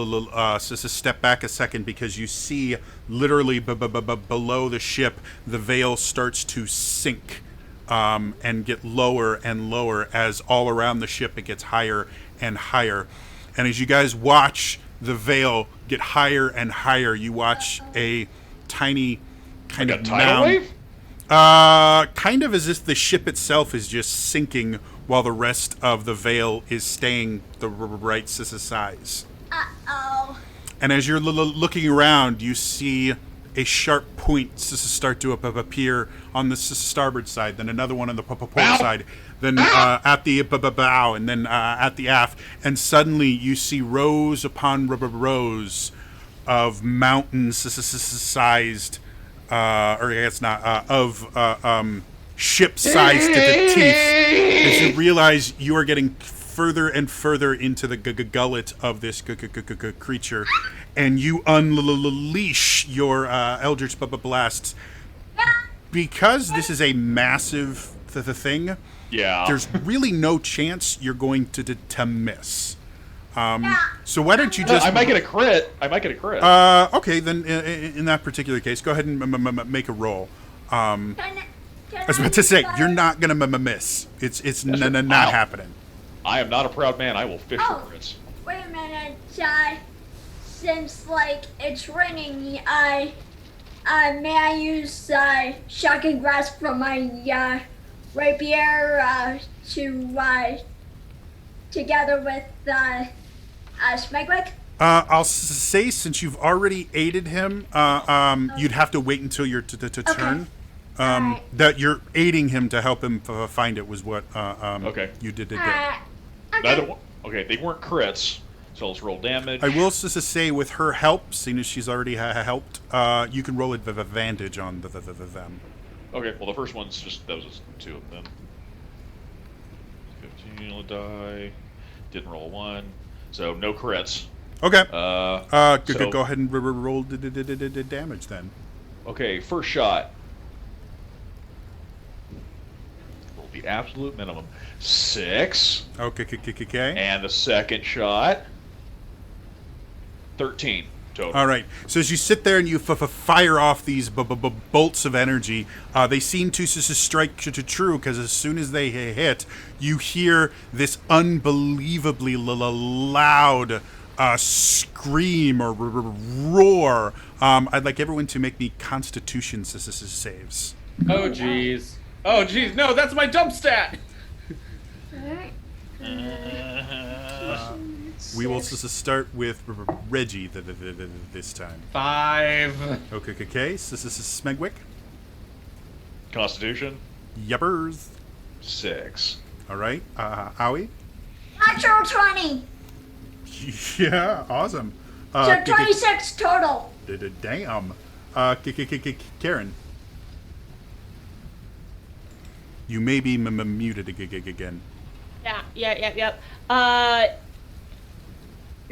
step back a second because you see literally below the ship, the veil starts to sink. And get lower and lower as all around the ship it gets higher and higher. And as you guys watch the veil get higher and higher, you watch a tiny kind of tidal wave? Kind of as if the ship itself is just sinking while the rest of the veil is staying the right size. Uh-oh. And as you're looking around, you see a sharp point start to appear on the starboard side, then another one on the port side, then at the bow, and then at the aft. And suddenly you see rows upon rows of mountain-sized, or I guess not, of ship-sized teeth. As you realize you are getting further and further into the gullet of this creature, and you unleash your Eldritch Blasts. Because this is a massive thing, there's really no chance you're going to miss. So why don't you just... I might get a crit. Okay, then in that particular case, go ahead and make a roll. I was about to say, you're not going to miss. It's not happening. I am not a proud man. I will fish for crits. Wait a minute, since it's raining, may I use shocking grasp from my rapier together with Smegwick? I'll say, since you've already aided him, you'd have to wait until your turn. That you're aiding him to help him find it was what you did. Okay, they weren't crits, so let's roll damage. I will say, with her help, seeing as she's already helped, you can roll advantage on them. Okay, well the first one's that was just 2 of them. 15 on the die. Didn't roll a 1, so no crits. Okay. So, go ahead and roll damage then. Okay, first shot. Roll the absolute minimum. 6. Okay. And the second shot. 13 total. All right. So as you sit there and you fire off these bolts of energy, they seem to strike true because as soon as they hit, you hear this unbelievably loud scream or roar. I'd like everyone to make me Constitution saves. Oh jeez. Oh jeez. No, that's my dump stat. Alright. We will start with Reggie this time. 5. Okay. Smegwick. Constitution. Yuppers. 6. All right. Owie. Natural 20. Yeah, awesome. So 26 total. Damn. Karen. You may be muted again. Yep.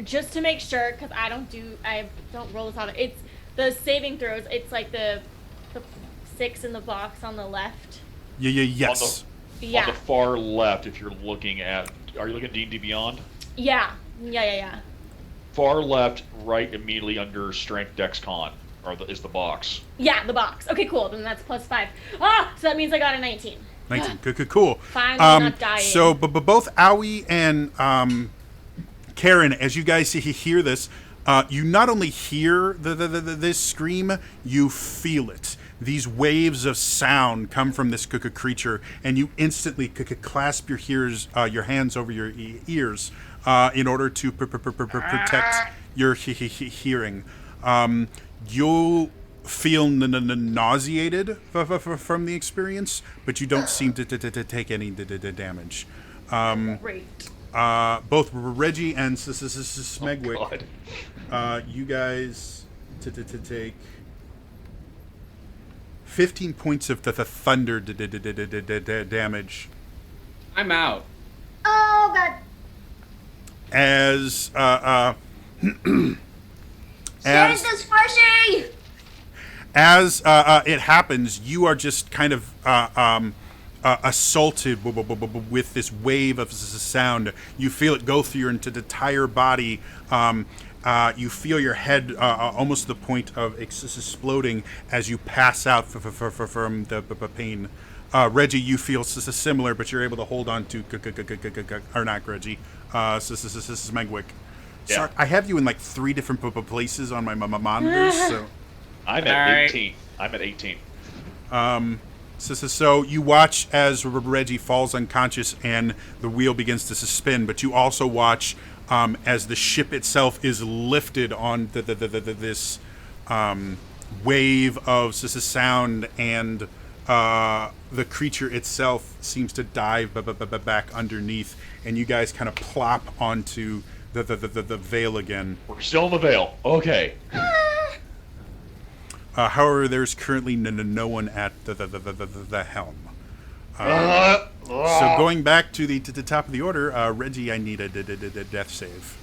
Just to make sure, because I don't roll this on it. It's the saving throws. It's like the 6 in the box on the left. Yes. On the far left, if you're looking at, are you looking at D&D Beyond? Yeah. Far left, right immediately under Strength Dex Con, is the box. Yeah, the box. Okay, cool. Then that's +5. So that means I got a 19. 19. Cool. Finally not dying. So, but both Owie and Karen, as you guys hear this, you not only hear this scream, you feel it. These waves of sound come from this creature, and you instantly clasp your hands over your ears in order to protect your hearing. You'll feel nauseated from the experience, but you don't seem to take any damage. Great. Both Reggie and Smegwick, you guys take 15 points of the thunder damage. I'm out. Oh god. As Santa's mercy! As it happens, you are just kind of assaulted with this wave of sound. You feel it go through your entire body. You feel your head almost to the point of exploding as you pass out from the pain. Reggie, you feel similar, but you're able to hold on to, or not Reggie, Smegwick. Yeah. Sorry, I have you in like 3 different places on my monitors, so... I'm at 18. I'm at 18. So you watch as Reggie falls unconscious and the wheel begins to spin, but you also watch as the ship itself is lifted on this wave of sound, and the creature itself seems to dive back underneath, and you guys kind of plop onto the veil again. We're still in the veil. Okay. However, there's currently no one at the helm. So going back to the top of the order, Reggie, I need a death save.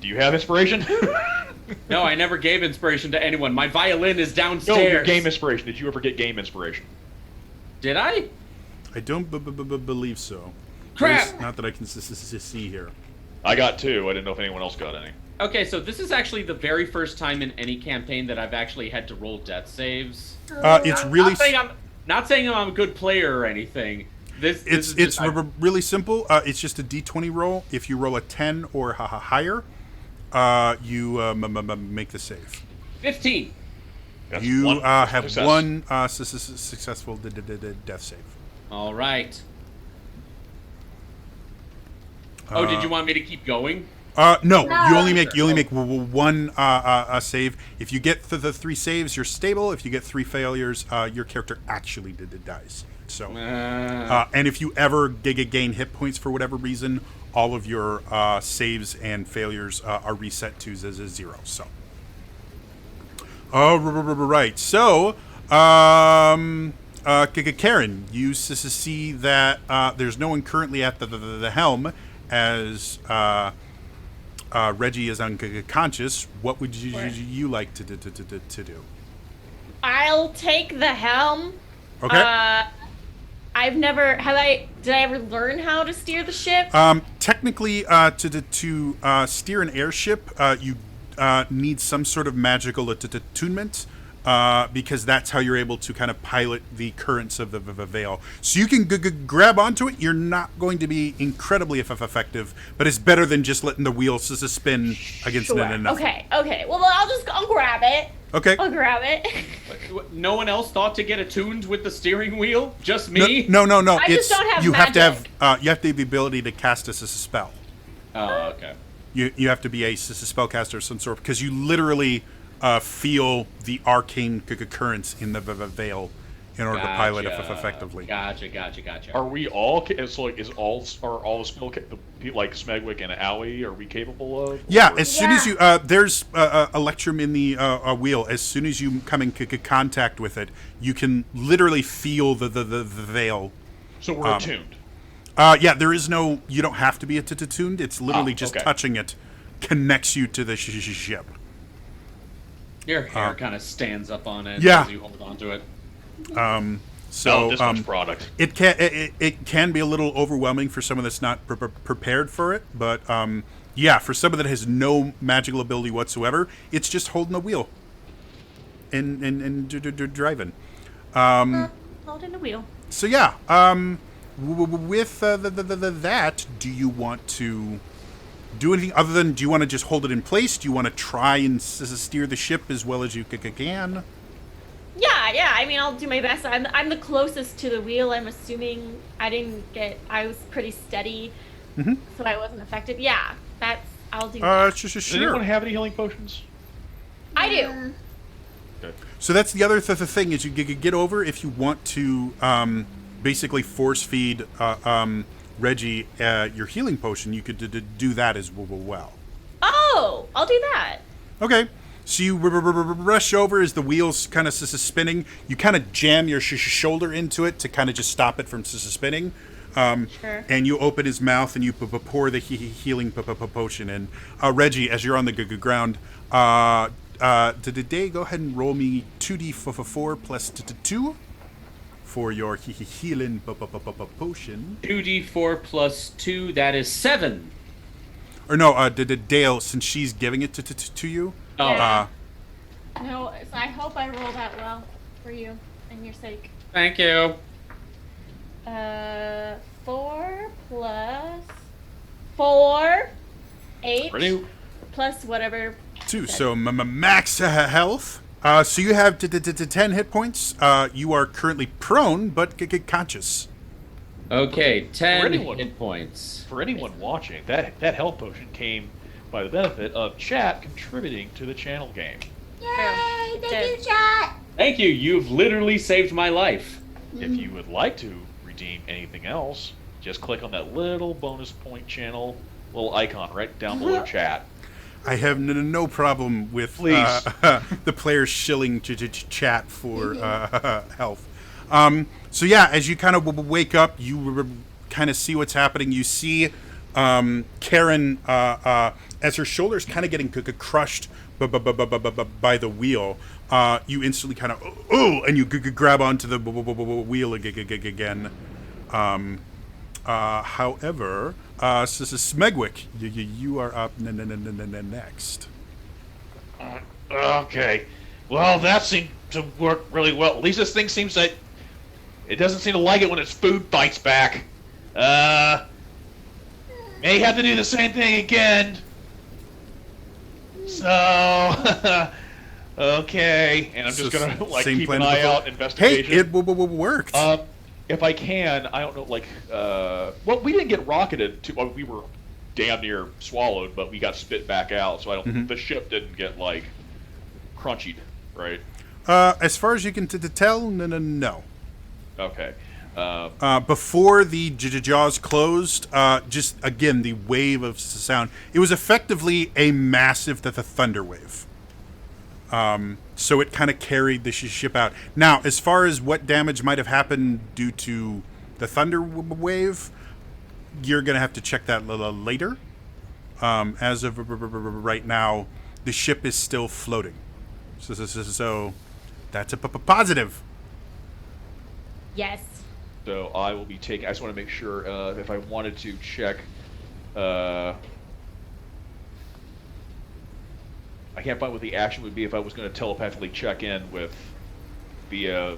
Do you have inspiration? No, I never gave inspiration to anyone. My violin is downstairs. No, your game inspiration. Did you ever get game inspiration? Did I? I don't believe so. Crap! Not that I can see here. I got 2. I didn't know if anyone else got any. Okay, so this is actually the very first time in any campaign that I've actually had to roll death saves. It's really... Not saying I'm a good player or anything. It's really simple. It's just a D20 roll. If you roll a 10 or higher, you make the save. 15. That's you have success. one successful death save. All right. Oh, did you want me to keep going? No. You only make one save. If you get the 3 saves, you're stable. If you get 3 failures, your character actually dies. So, and if you ever gain hit points for whatever reason, all of your saves and failures are reset to 0. So, right. So, Karen, you see that there's no one currently at the helm as Reggie is unconscious. What would you like to do? I'll take the helm. Okay. Did I ever learn how to steer the ship? Technically, to steer an airship, you need some sort of magical attunement, because that's how you're able to kind of pilot the currents of the Veil. So you can grab onto it. You're not going to be incredibly effective, but it's better than just letting the wheels spin against nothing. Okay. Well, I'll grab it. Okay. I'll grab it. No one else thought to get attuned with the steering wheel? Just me? No. I just don't have you magic. you have to have the ability to cast a spell. Oh, okay. You have to be a spellcaster of some sort, because you literally feel the arcane currents in the Veil in order to pilot it effectively. Gotcha. Are we all? So like, are all the spell like Smegwick and Owie? Are we capable of? Yeah. As soon as you there's electrum in the wheel. As soon as you come in contact with it, you can literally feel the Veil. So we're attuned. Yeah. There is no. You don't have to be attuned. It's literally just touching it connects you to the ship. Your hair kind of stands up on it Yeah. as you hold onto it. So this much product. It can be a little overwhelming for someone that's not prepared for it, but yeah, for someone that has no magical ability whatsoever, it's just holding the wheel and driving. Holding the wheel. So yeah, with that, do you want to do anything other than, do you want to just hold it in place? Do you want to try and steer the ship as well as you can? Yeah. I mean, I'll do my best. I'm the closest to the wheel. I'm assuming I was pretty steady, so I wasn't affected. Yeah, I'll do that. Sure. Does anyone have any healing potions? I do. Okay. So that's the other thing is you get over if you want to basically force feed Reggie your healing potion. You could do that as well. Oh, I'll do that. Okay. So you rush over as the wheels kind of spinning. You kind of jam your shoulder into it to kind of just stop it from spinning. Sure. And you open his mouth and you pour the healing potion in. Reggie, as you're on the ground, today go ahead and roll me 2d4 plus 2 for your healing potion. 2d4 plus 2, that is 7. Or no, Dale, since she's giving it to you. Oh. Yeah. No, so I hope I roll that well for you and your sake. Thank you. 4 plus 4, 8 plus whatever. 2, so max health. So you have 10 hit points. You are currently prone, but conscious. Okay, 10 hit points. For anyone watching, that health potion came by the benefit of chat contributing to the channel game. Yay! Thank you, chat. Thank you. You've literally saved my life. If you would like to redeem anything else, just click on that little bonus point channel little icon right down below chat. I have no problem with the players shilling chat for health. So yeah, as you kind of wake up, you kind of see what's happening. You see Karen as her shoulder's kind of getting crushed by the wheel. You instantly kind of and you grab onto the wheel again. However, Smegwick, you are up next. Okay. Well, that seemed to work really well. At least this thing seems that it doesn't seem to like it when its food fights back. May have to do the same thing again. So, okay. And I'm just gonna keep an eye out, investigation. Hey, it worked. If I can, I don't know, well, we didn't get rocketed well, we were damn near swallowed, but we got spit back out, so I don't the ship didn't get, crunched, right? As far as you can tell, no. Okay. Before the jaws closed, just, again, the wave of sound, it was effectively a massive thunder wave. So it kind of carried the ship out. Now, as far as what damage might have happened due to the thunder wave, you're going to have to check that later. As of right now, the ship is still floating. So that's a positive. Yes. So I will be taking. I just want to make sure if I wanted to check. I can't find what the action would be if I was going to telepathically check in with the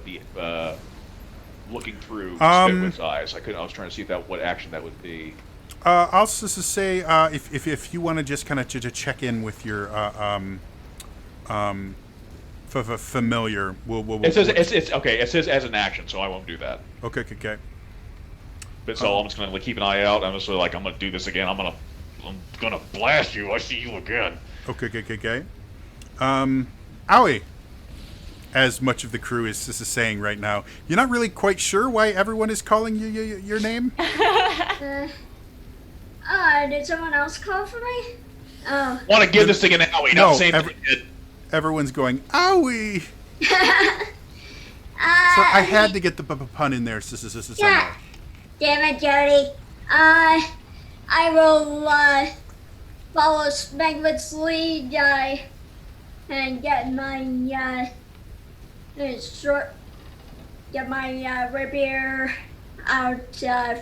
looking through Spitwith's eyes. I was trying to see what action that would be. I'll just say if you want to just kind of check in with your familiar, It says it's okay. It says as an action, so I won't do that. Okay. But so I'm just gonna keep an eye out. I'm just like I'm gonna do this again. I'm gonna blast you. I see you again. Okay. Owie, as much of the crew is saying right now, you're not really quite sure why everyone is calling you your name. Did someone else call for me? Oh. Want to give this thing an owie? No, not the same thing. Everyone's going owie. So I had to get the pun in there. Yeah. Damn it, Jody. I will follow Smegwit's lead and get my rapier out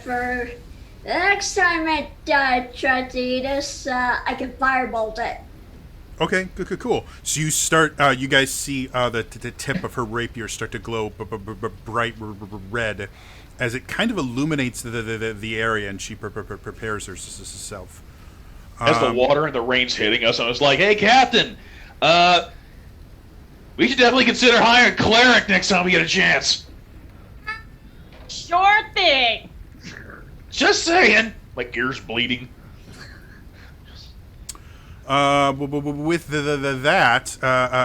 for the next time it tries to eat us. I can firebolt it. Okay, cool. So you start. You guys see the tip of her rapier start to glow bright red, as it kind of illuminates the area, and she prepares herself. As the water and the rain's hitting us, I was like, "Hey, Captain, we should definitely consider hiring cleric next time we get a chance." Sure thing. Just saying. My ears bleeding. With that,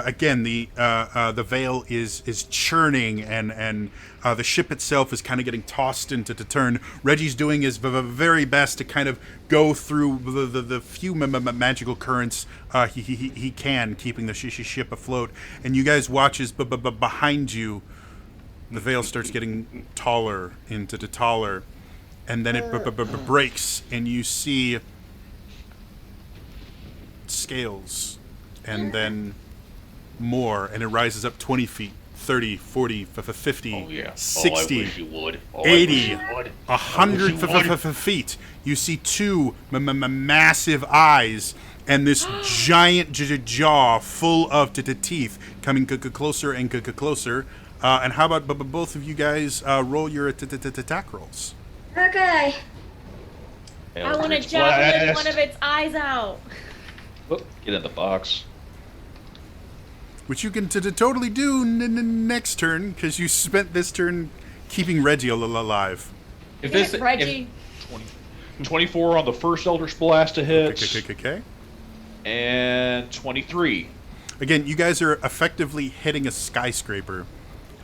again, the veil is churning, and the ship itself is kind of getting tossed into turn. Reggie's doing his very best to kind of go through the few magical currents he can, keeping the ship afloat. And you guys watch as behind you, the veil starts getting taller into taller, and then it breaks, and you see scales, and then more, and it rises up 20 feet, 30, 40, 50, 60, 80, 100 feet. You see two massive eyes and this giant jaw full of teeth coming closer and closer. And how about both of you guys roll your attack rolls? Okay. I want to javelin one of its eyes out. Whoop, get in the box. Which you can totally do next turn, because you spent this turn keeping Reggie alive. If this Reggie. 24 on the first Eldritch Blast to hit. Okay. And 23. Again, you guys are effectively hitting a skyscraper.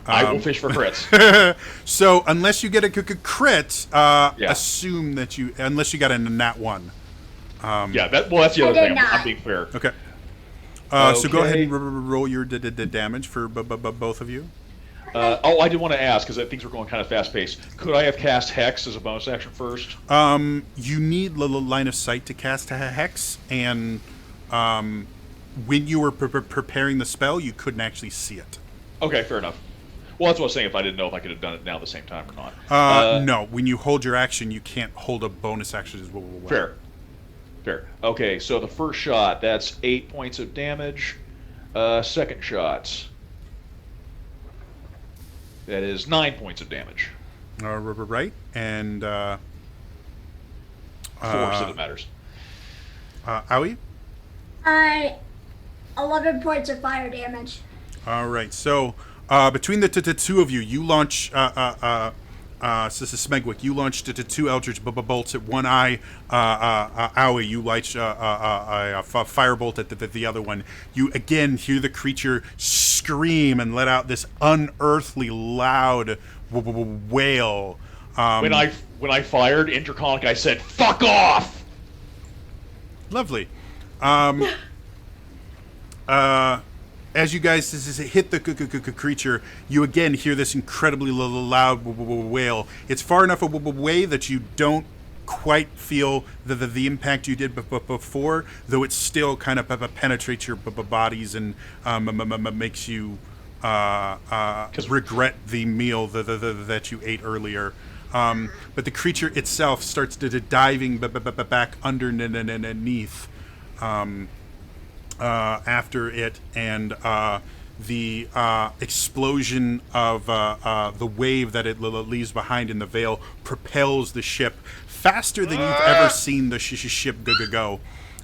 I will fish for crits. So unless you get a crit, assume that unless you got a nat 1. That's the other thing. I'm being fair. Okay. So go ahead and roll your damage for both of you. I did want to ask, because things were going kind of fast-paced. Could I have cast Hex as a bonus action first? You need line of sight to cast Hex, and when you were preparing the spell, you couldn't actually see it. Okay, fair enough. Well, that's what I was saying, if I didn't know if I could have done it now at the same time or not. No, when you hold your action, you can't hold a bonus action as well. Fair. Okay, so the first shot, that's 8 points of damage. Second shot, that is 9 points of damage. Right, and 4, so it matters. Owie? 11 points of fire damage. All right, so between the two of you, you launch Smegwick, you launched two Eldritch bolts at one eye. Owie, you launched a firebolt at the other one. You again hear the creature scream and let out this unearthly loud wail. When I fired interconic, I said, "Fuck off!" Lovely. As you guys hit the creature, you again hear this incredibly loud wail. It's far enough away that you don't quite feel the impact you did before, though it still kind of penetrates your bodies and makes you regret the meal that you ate earlier. But the creature itself starts diving back underneath after it, and the explosion of the wave that it leaves behind in the veil propels the ship faster than you've ever seen the ship go.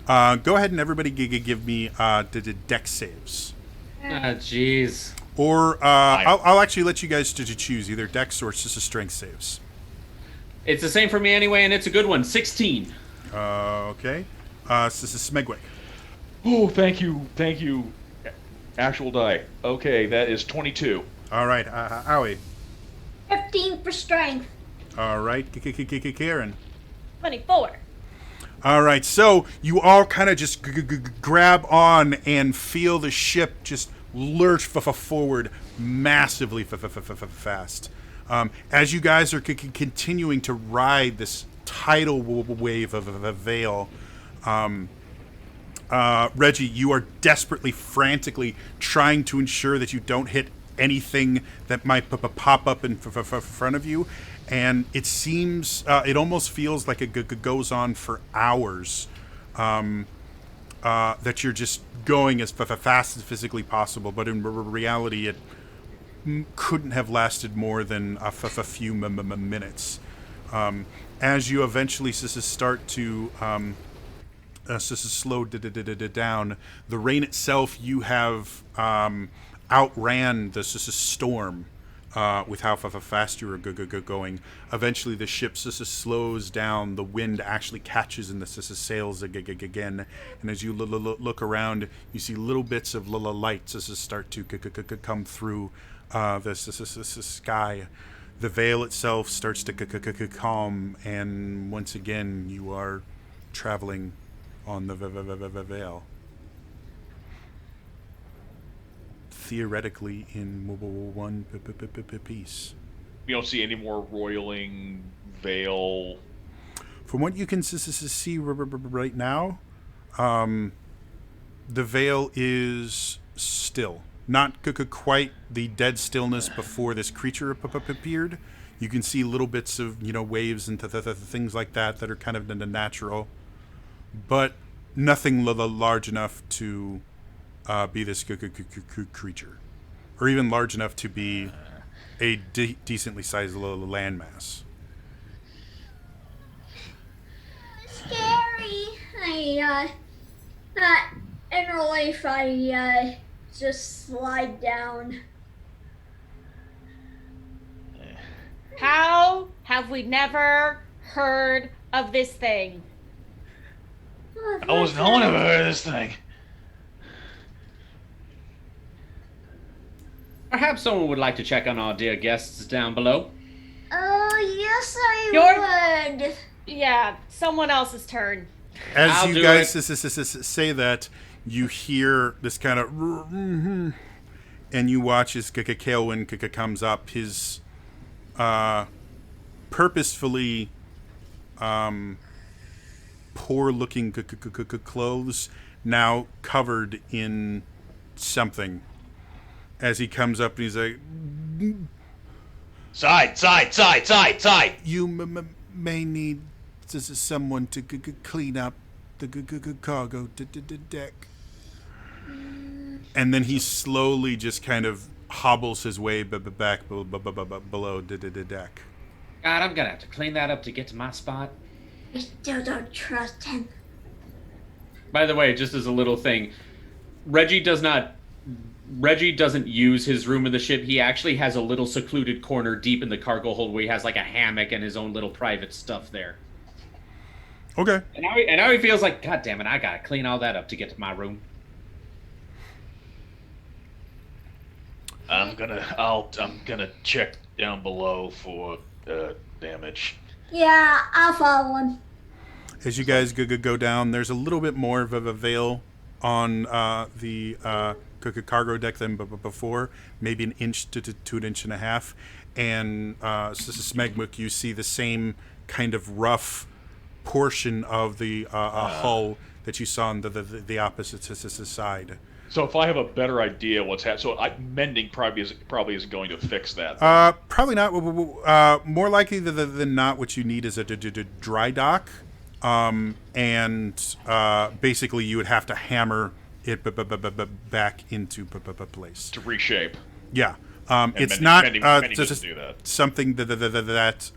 Go ahead and everybody give me the dex saves. Ah, jeez. Or I'll actually let you guys to choose either dex or just a strength saves. It's the same for me anyway, and it's a good one. 16. Okay. This is Smegwick. Oh, thank you. Actual die. Okay, that is 22. All right, Owie. 15 for strength. All right, Karen. 24. All right, so you all kind of just grab on and feel the ship just lurch forward massively fast. As you guys are continuing to ride this tidal wave of a veil, Reggie, you are desperately, frantically trying to ensure that you don't hit anything that might pop up in front of you. And it seems, it almost feels like it goes on for hours, that you're just going as fast as physically possible. But in reality, it couldn't have lasted more than a few minutes. As you eventually start to slow down, the rain itself, you have outran the storm with how fast you were going. Eventually, the ship slows down. The wind actually catches in the sails again. And as you look around, you see little bits of lights start to come through the sky. The veil itself starts to calm, and once again, you are traveling on the veil. Theoretically, in one piece. We don't see any more roiling veil. From what you can see right now, the veil is still. Not quite the dead stillness before this creature appeared. You can see little bits of, waves and things like that are kind of natural. But nothing large enough to be this creature. Or even large enough to be a decently sized landmass. Scary. In real life, I just slide down. How have we never heard of this thing? No one ever heard of this thing. Perhaps someone would like to check on our dear guests down below. Oh, yes, I would. Yeah, someone else's turn. As you guys say that, you hear this kind of, and you watch as Kaelwyn comes up. His purposefully poor-looking clothes now covered in something. As he comes up, and he's like, Side. You may need someone to clean up the cargo deck. And then he slowly just kind of hobbles his way back below the deck. God, I'm gonna have to clean that up to get to my spot. I still don't trust him. By the way, just as a little thing, Reggie doesn't use his room in the ship. He actually has a little secluded corner deep in the cargo hold where he has like a hammock and his own little private stuff there. Okay. And now he feels like, God damn it, I gotta clean all that up to get to my room. I'm gonna check down below for damage. Yeah, I'll follow him. As you guys go down, there's a little bit more of a veil on the cargo deck than before, maybe an inch to an inch and a half. And Smegwick, you see the same kind of rough portion of the hull that you saw on the opposite side. So if I have a better idea what's happening, mending probably isn't going to fix that. Probably not. More likely than not, what you need is a dry dock, and basically you would have to hammer it back into place to reshape. Yeah, it's mending not doesn't do that. Something that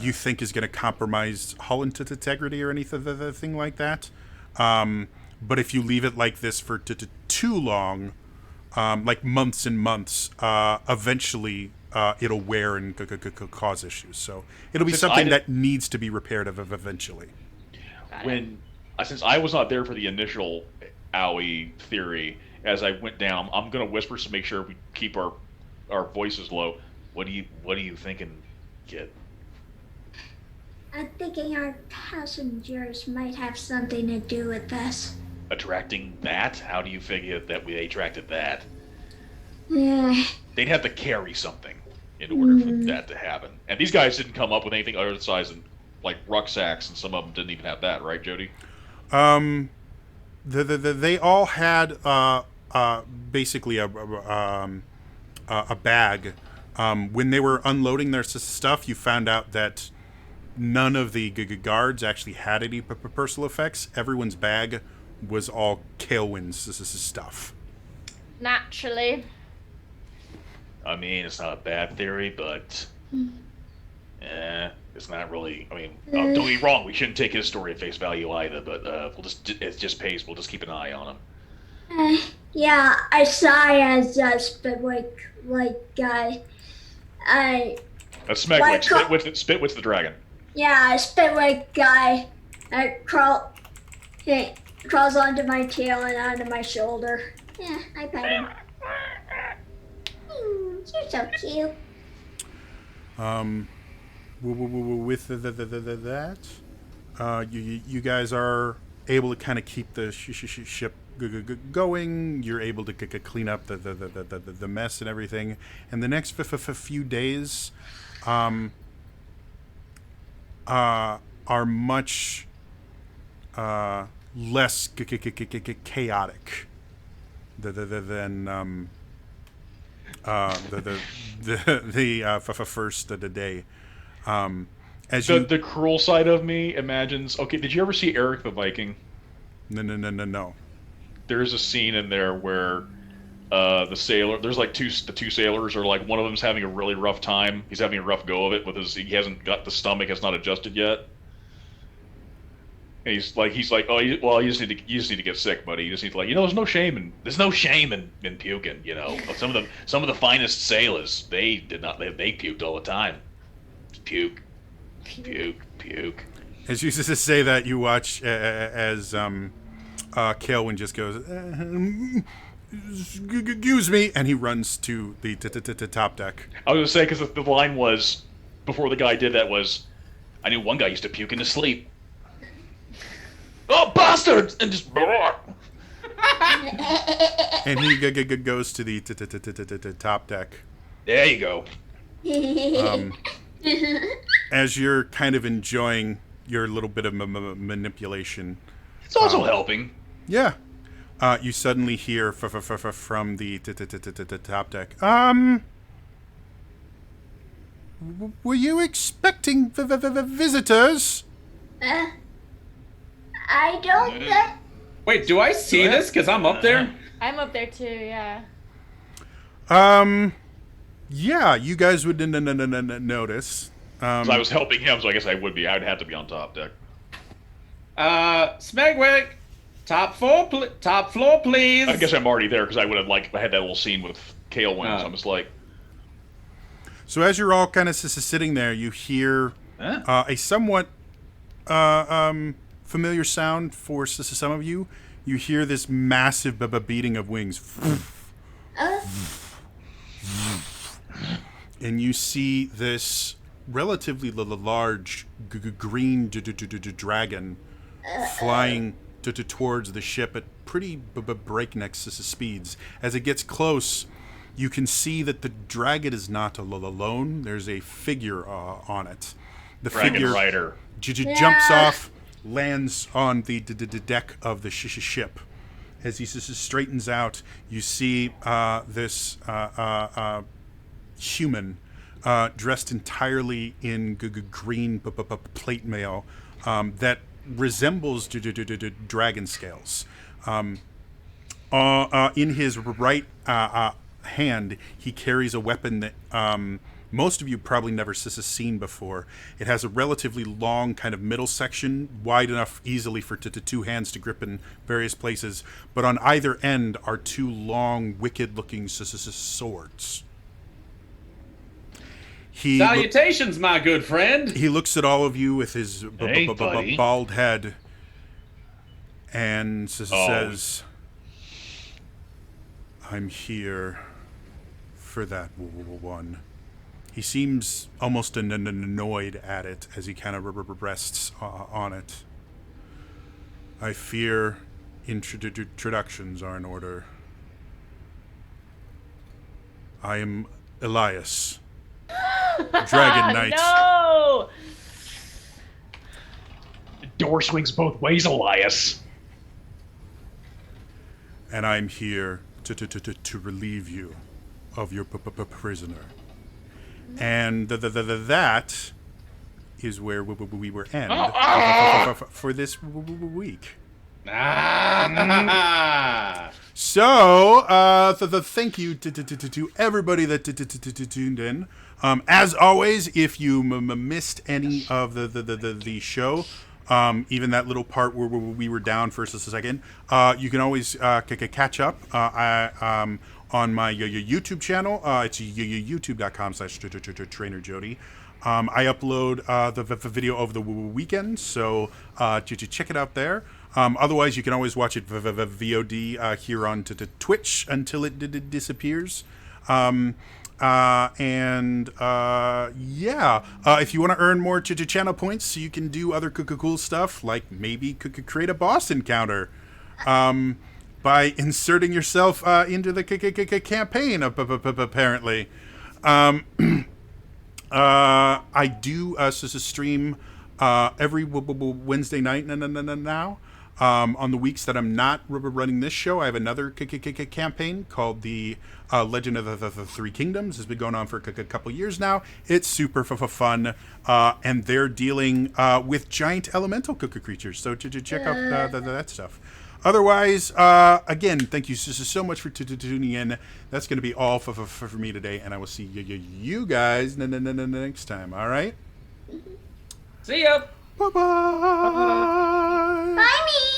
you think is going to compromise hull integrity or anything like that. But if you leave it like this for too long, like months and months, eventually it'll wear and cause issues. So it'll be something that needs to be repaired eventually. Since I was not there for the initial owie theory, as I went down, I'm going to whisper to make sure we keep our voices low. What are you thinking, kid? I'm thinking our passengers might have something to do with this. Attracting that? How do you figure that we attracted that? Yeah. They'd have to carry something in order for that to happen. And these guys didn't come up with anything other than size than like rucksacks, and some of them didn't even have that, right, Jody? They all had basically a bag. When they were unloading their stuff, you found out that none of the guards actually had any personal effects. Everyone's bag was all Kael'wen's stuff. Naturally. I mean, it's not a bad theory, but it's not really. I mean, don't get me wrong. We shouldn't take his story at face value either. But it's just pace. We'll just keep an eye on him. Yeah, I saw as Spitwick guy. That's Smegwick. Spitwick's the dragon. Yeah, Spitwick guy. Crawls onto my tail and onto my shoulder. Yeah, I pet him. You're so cute. With that, you guys are able to kind of keep the ship going. You're able to clean up the mess and everything. And the next few days are much less chaotic than the first of the day. As the cruel side of me imagines. Okay, did you ever see Eric the Viking? No. There's a scene in there where the sailor. There's like the two sailors are like one of them's having a really rough time. He's having a rough go of it with he hasn't got the stomach has not adjusted yet. And he's like, oh, you just need to get sick, buddy. You just need to there's no shame in puking. Some of the finest sailors they puked all the time. Puke. As you just say that, you watch as Kael'wen just goes, excuse me, and he runs to the top deck. I was gonna say because the line was before the guy did that was, I knew one guy used to puke in his sleep. Oh, bastards! And just. And he goes to the top deck. There you go. As you're kind of enjoying your little bit of manipulation, it's also helping. Yeah, you suddenly hear from the top deck. Were you expecting visitors? I don't. Wait, do I see this? Because I'm up there. I'm up there too. Yeah. Yeah, you guys would notice. So I was helping him, so I guess I would be. I'd have to be on top deck. Smegwick, top floor, please. I guess I'm already there because I would have I had that little scene with Kael'wen. So I'm just like. So as you're all kind of sitting there, you hear a somewhat familiar sound for some of you. You hear this massive beating of wings. And you see this relatively large green dragon flying towards the ship at pretty breakneck speeds. As it gets close, you can see that the dragon is not alone. There's a figure on it. The Dragon figure Rider jumps off, lands on the deck of the ship. As he straightens out, you see this human dressed entirely in green plate mail that resembles dragon scales. In his right hand, he carries a weapon that most of you probably never seen before. It has a relatively long kind of middle section, wide enough easily for two hands to grip in various places. But on either end are two long, wicked-looking swords. Salutations, my good friend. He looks at all of you with his bald head and says, "I'm here for that one." He seems almost annoyed at it as he kind of rests on it. "I fear introductions are in order. I am Elias, Dragon Knight." No! The door swings both ways, Elias. "And I'm here to relieve you of your prisoner." And that is where we will end for this week. So, thank you to everybody that tuned in. As always, if you missed any of the show, even that little part where we were down for a second, you can always catch up on my YouTube channel. It's youtube.com/TrainerJody. I upload the video over the weekend, so check it out there. Otherwise, you can always watch it VOD here on Twitch until it disappears. If you want to earn more channel points, so you can do other cool stuff, like maybe create a boss encounter by inserting yourself into the campaign, apparently. I do stream every Wednesday night now. On the weeks that I'm not running this show, I have another campaign called the Legend of the Three Kingdoms. It's been going on for a couple years now. It's super fun, and they're dealing with giant elemental creatures. So check out that stuff. Otherwise, again, thank you so much for tuning in. That's going to be all for me today, and I will see you guys next time. All right? See ya. Bye-bye. Bye, me.